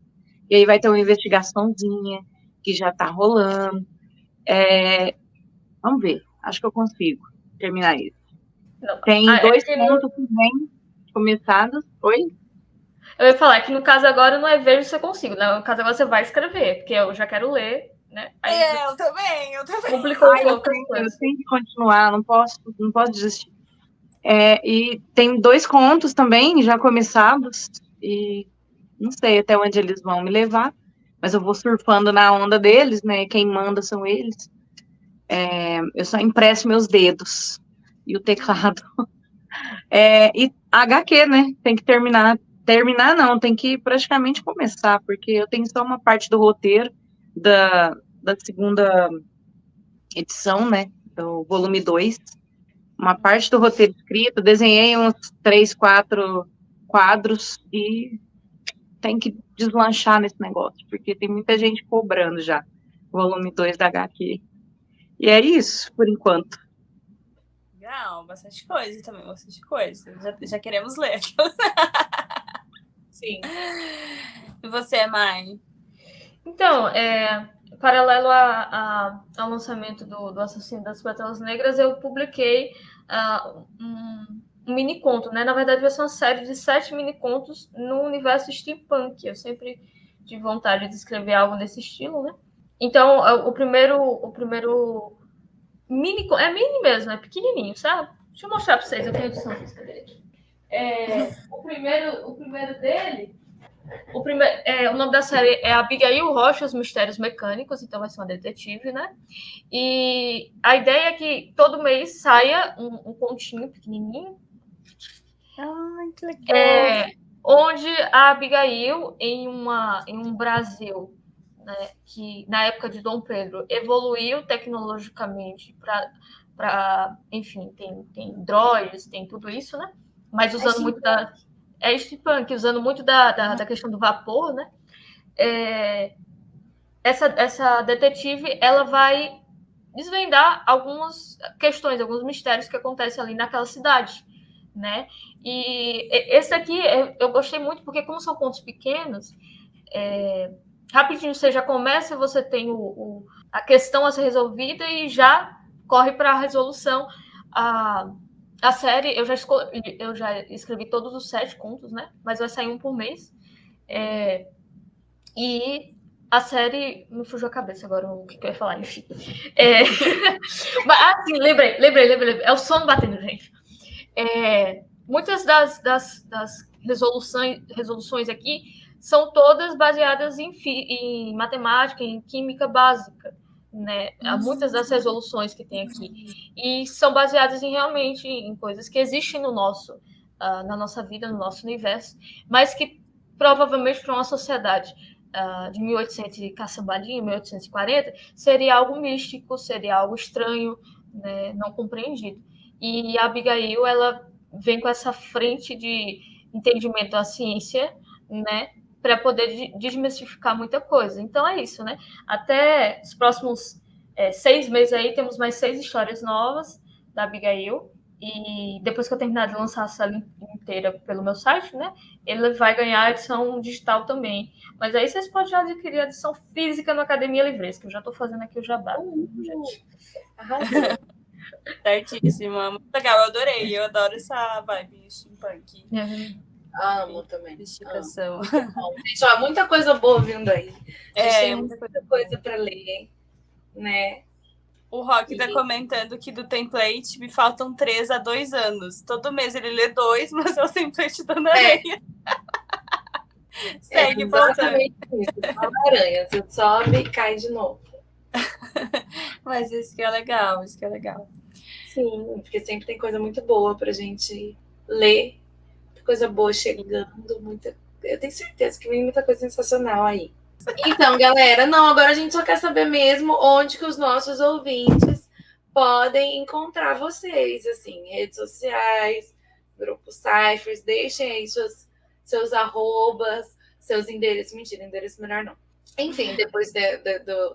E aí vai ter uma investigaçãozinha que já tá rolando. Vamos ver, acho que eu consigo terminar isso. Não. Tem 2 pontos que vem começados. Oi? Eu ia falar que no caso agora não é vejo se eu consigo, né? No caso agora você vai escrever, porque eu já quero ler, né? Aí eu também. Complicou eu tenho que continuar, não posso desistir. E tem 2 contos também já começados, e não sei até onde eles vão me levar, mas eu vou surfando na onda deles, né? Quem manda são eles. Eu só impresso meus dedos e o teclado. E HQ, né? Tem que terminar não, tem que praticamente começar, porque eu tenho só uma parte do roteiro da segunda edição, né? Do volume 2. Uma parte do roteiro escrito, desenhei uns 3, 4 quadros e tem que deslanchar nesse negócio, porque tem muita gente cobrando já o volume 2 da HQ. E é isso, por enquanto. Legal, bastante coisa também, bastante coisa. Já queremos ler. Sim. E você, Mai? Então, paralelo ao lançamento do Assassino das Pétalas Negras, eu publiquei um mini-conto, né? Na verdade, vai ser uma série de 7 mini-contos no universo steampunk. Eu sempre tive vontade de escrever algo nesse estilo, né? Então, o primeiro mini... É mini mesmo, é pequenininho, sabe? Deixa eu mostrar para vocês, eu tenho a edição para escrever aqui. O primeiro dele... o nome da série é Abigail Rocha, Os Mistérios Mecânicos, então vai ser uma detetive, né? E a ideia é que todo mês saia um continho pequenininho. Ai, que legal. Onde a Abigail, em um Brasil, né, que na época de Dom Pedro evoluiu tecnologicamente para enfim, tem droids, tem tudo isso, né? Mas usando muito da... steampunk, usando muito da questão do vapor, né? Essa detetive, ela vai desvendar algumas questões, alguns mistérios que acontecem ali naquela cidade, né? E esse aqui eu gostei muito, porque como são contos pequenos, rapidinho você já começa, você tem a questão a ser resolvida e já corre para a resolução A série, eu já escrevi todos os 7 contos, né? Mas vai sair um por mês. E a série... Me fugiu a cabeça agora o que eu ia falar, enfim. Mas, assim, lembrei. É o sono batendo, gente. Muitas das resoluções aqui são todas baseadas em matemática, em química básica, né? Muitas das resoluções que tem aqui. E são baseadas realmente em coisas que existem na nossa vida, no nosso universo, mas que provavelmente para uma sociedade de 1800 e caçambadinha, 1840, seria algo místico, seria algo estranho, né? Não compreendido. E a Abigail, ela vem com essa frente de entendimento da ciência, né, para poder desmistificar muita coisa. Então é isso, né? Até os próximos 6 meses aí, temos mais 6 histórias novas da Abigail, e depois que eu terminar de lançar a série inteira pelo meu site, né, ele vai ganhar a edição digital também. Mas aí vocês podem já adquirir a edição física no Academia Livresca, que eu já estou fazendo aqui o jabá. Arrasou. Certíssima, muito legal, eu adorei, eu adoro essa vibe steampunk. Amo também. Investigação. Gente, ó, muita coisa boa vindo aí. Tem muita coisa para ler, né? O Rock tá comentando que do template me faltam 3 a 2 anos. Todo mês ele lê 2, mas é o template da aranha. Segue faltando. Uma aranha, você sobe e cai de novo. Mas isso que é legal, Sim, porque sempre tem coisa muito boa pra gente ler, muita coisa boa chegando, eu tenho certeza que vem muita coisa sensacional aí. Então, galera, agora a gente só quer saber mesmo onde que os nossos ouvintes podem encontrar vocês, assim, redes sociais, grupo Cyphers, deixem aí seus arrobas, seus endereços, mentira, endereço melhor não. Enfim, depois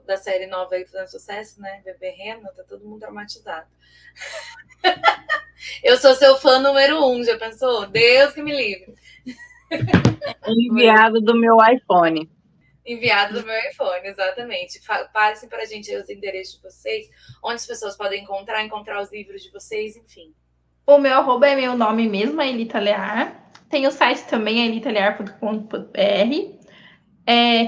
da série nova aí fazendo sucesso, né? Bebê Rena, tá todo mundo traumatizado. Eu sou seu fã número 1, já pensou? Deus que me livre. Enviado do meu iPhone. Enviado do meu iPhone, exatamente. Passem pra gente aí os endereços de vocês, onde as pessoas podem encontrar os livros de vocês, enfim. O meu arroba é meu nome mesmo, é Elita Lear. Tem o site também, é elitalear.com.br.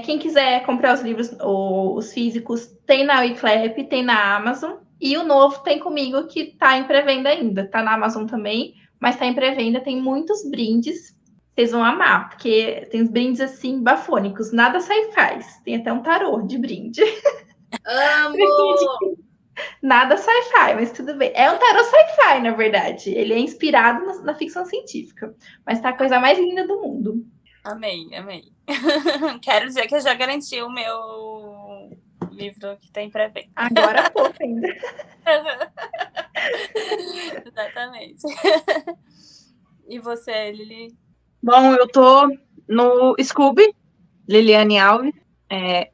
Quem quiser comprar os livros, os físicos, tem na Wiclap, tem na Amazon. E o novo tem comigo, que tá em pré-venda ainda. Tá na Amazon também, mas tá em pré-venda. Tem muitos brindes. Vocês vão amar, porque tem uns brindes assim, bafônicos. Nada sci-fi. Tem até um tarô de brinde. Amo! Nada sci-fi, mas tudo bem. É um tarô sci-fi, na verdade. Ele é inspirado na ficção científica. Mas tá a coisa mais linda do mundo. Amei. Quero dizer que eu já garanti o meu livro que tem pré-venda. Agora há pouco ainda. Exatamente. E você, Lili? Bom, eu tô no Scooby, Liliane Alves,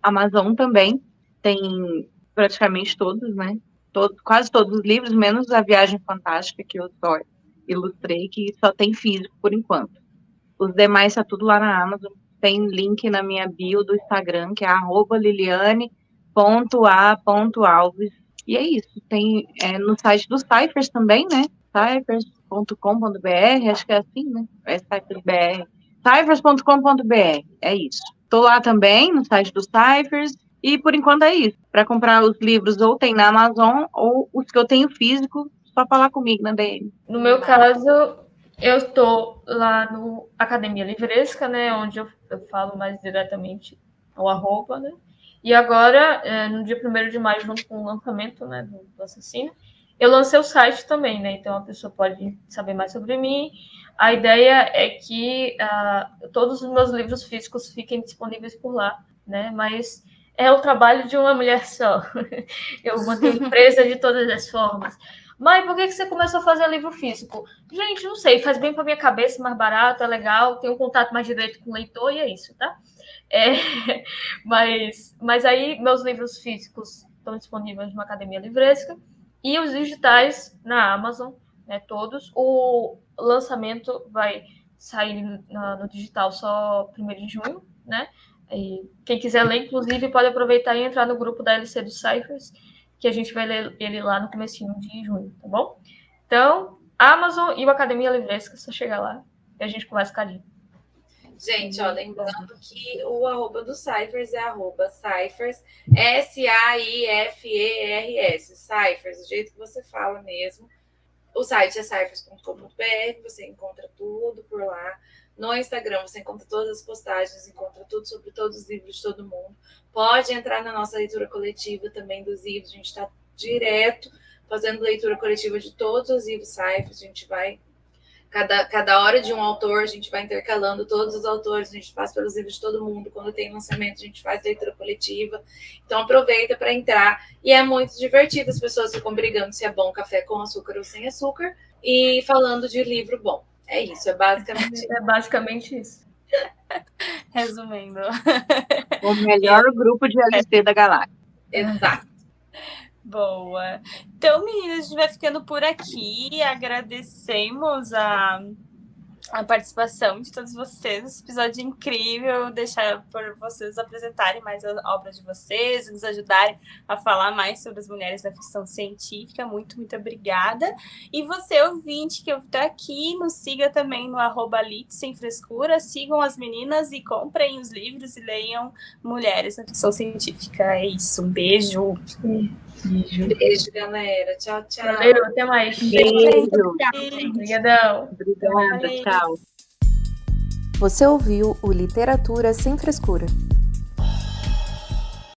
Amazon também, tem praticamente todos, né? Quase todos os livros, menos A Viagem Fantástica, que eu só ilustrei, que só tem físico por enquanto. Os demais tá tudo lá na Amazon. Tem link na minha bio do Instagram, que é @liliane.a.alves. E é isso. Tem no site dos Cyphers também, né? Cyphers.com.br, acho que é assim, né? É Cyphers.br. Cyphers.com.br, é isso. Tô lá também, no site dos Cyphers. E por enquanto é isso. Para comprar os livros, ou tem na Amazon, ou os que eu tenho físico, só falar comigo na DM. No meu caso, eu estou lá no Academia Livresca, né, onde eu falo mais diretamente o arroba, né? E agora, no dia 1º de maio, junto com o lançamento, né, do Assassino, eu lancei o site também, né? Então a pessoa pode saber mais sobre mim. A ideia é que todos os meus livros físicos fiquem disponíveis por lá, né? Mas é o trabalho de uma mulher só. Eu mantenho empresa de todas as formas. Mãe, por que você começou a fazer livro físico? Gente, não sei, faz bem para minha cabeça, mais barato, é legal, tem um contato mais direto com o leitor e é isso, tá? Mas aí meus livros físicos estão disponíveis na Academia Livresca e os digitais na Amazon, né, todos. O lançamento vai sair no digital só 1º de junho, né? E quem quiser ler, inclusive, pode aproveitar e entrar no grupo da LC dos Cyphers, que a gente vai ler ele lá no comecinho de junho, tá bom? Então, Amazon e o Academia Livresca, só chegar lá e a gente conversa com a Lívia. Gente, ó, lembrando que o arroba do Cyphers é arroba Cyphers, Saifers, Cyphers, do jeito que você fala mesmo. O site é cyphers.com.br, você encontra tudo por lá. No Instagram você encontra todas as postagens, encontra tudo sobre todos os livros de todo mundo. Pode entrar na nossa leitura coletiva também dos livros, a gente está direto fazendo leitura coletiva de todos os livros Cyphers, a gente vai... Cada hora de um autor, a gente vai intercalando todos os autores, a gente passa pelos livros de todo mundo. Quando tem lançamento, a gente faz leitura coletiva. Então, aproveita para entrar. E é muito divertido. As pessoas ficam brigando se é bom café com açúcar ou sem açúcar. E falando de livro bom. É isso, é basicamente isso. É basicamente isso. Resumindo. O melhor grupo de LC da galáxia. Exato. Boa. Então, meninas, a gente vai ficando por aqui. Agradecemos a participação de todos vocês. Esse episódio incrível. Deixar por vocês apresentarem mais a obra de vocês, nos ajudarem a falar mais sobre as mulheres da ficção científica. Muito, muito obrigada. E você, ouvinte, que está aqui, nos siga também no @Lit Sem Frescura. Sigam as meninas e comprem os livros e leiam Mulheres na Ficção Científica. É isso. Um beijo. Beijo, galera. Tchau, tchau. Valeu, até mais. Beijo. Obrigadão. Obrigada, tchau. Você ouviu o Literatura Sem Frescura.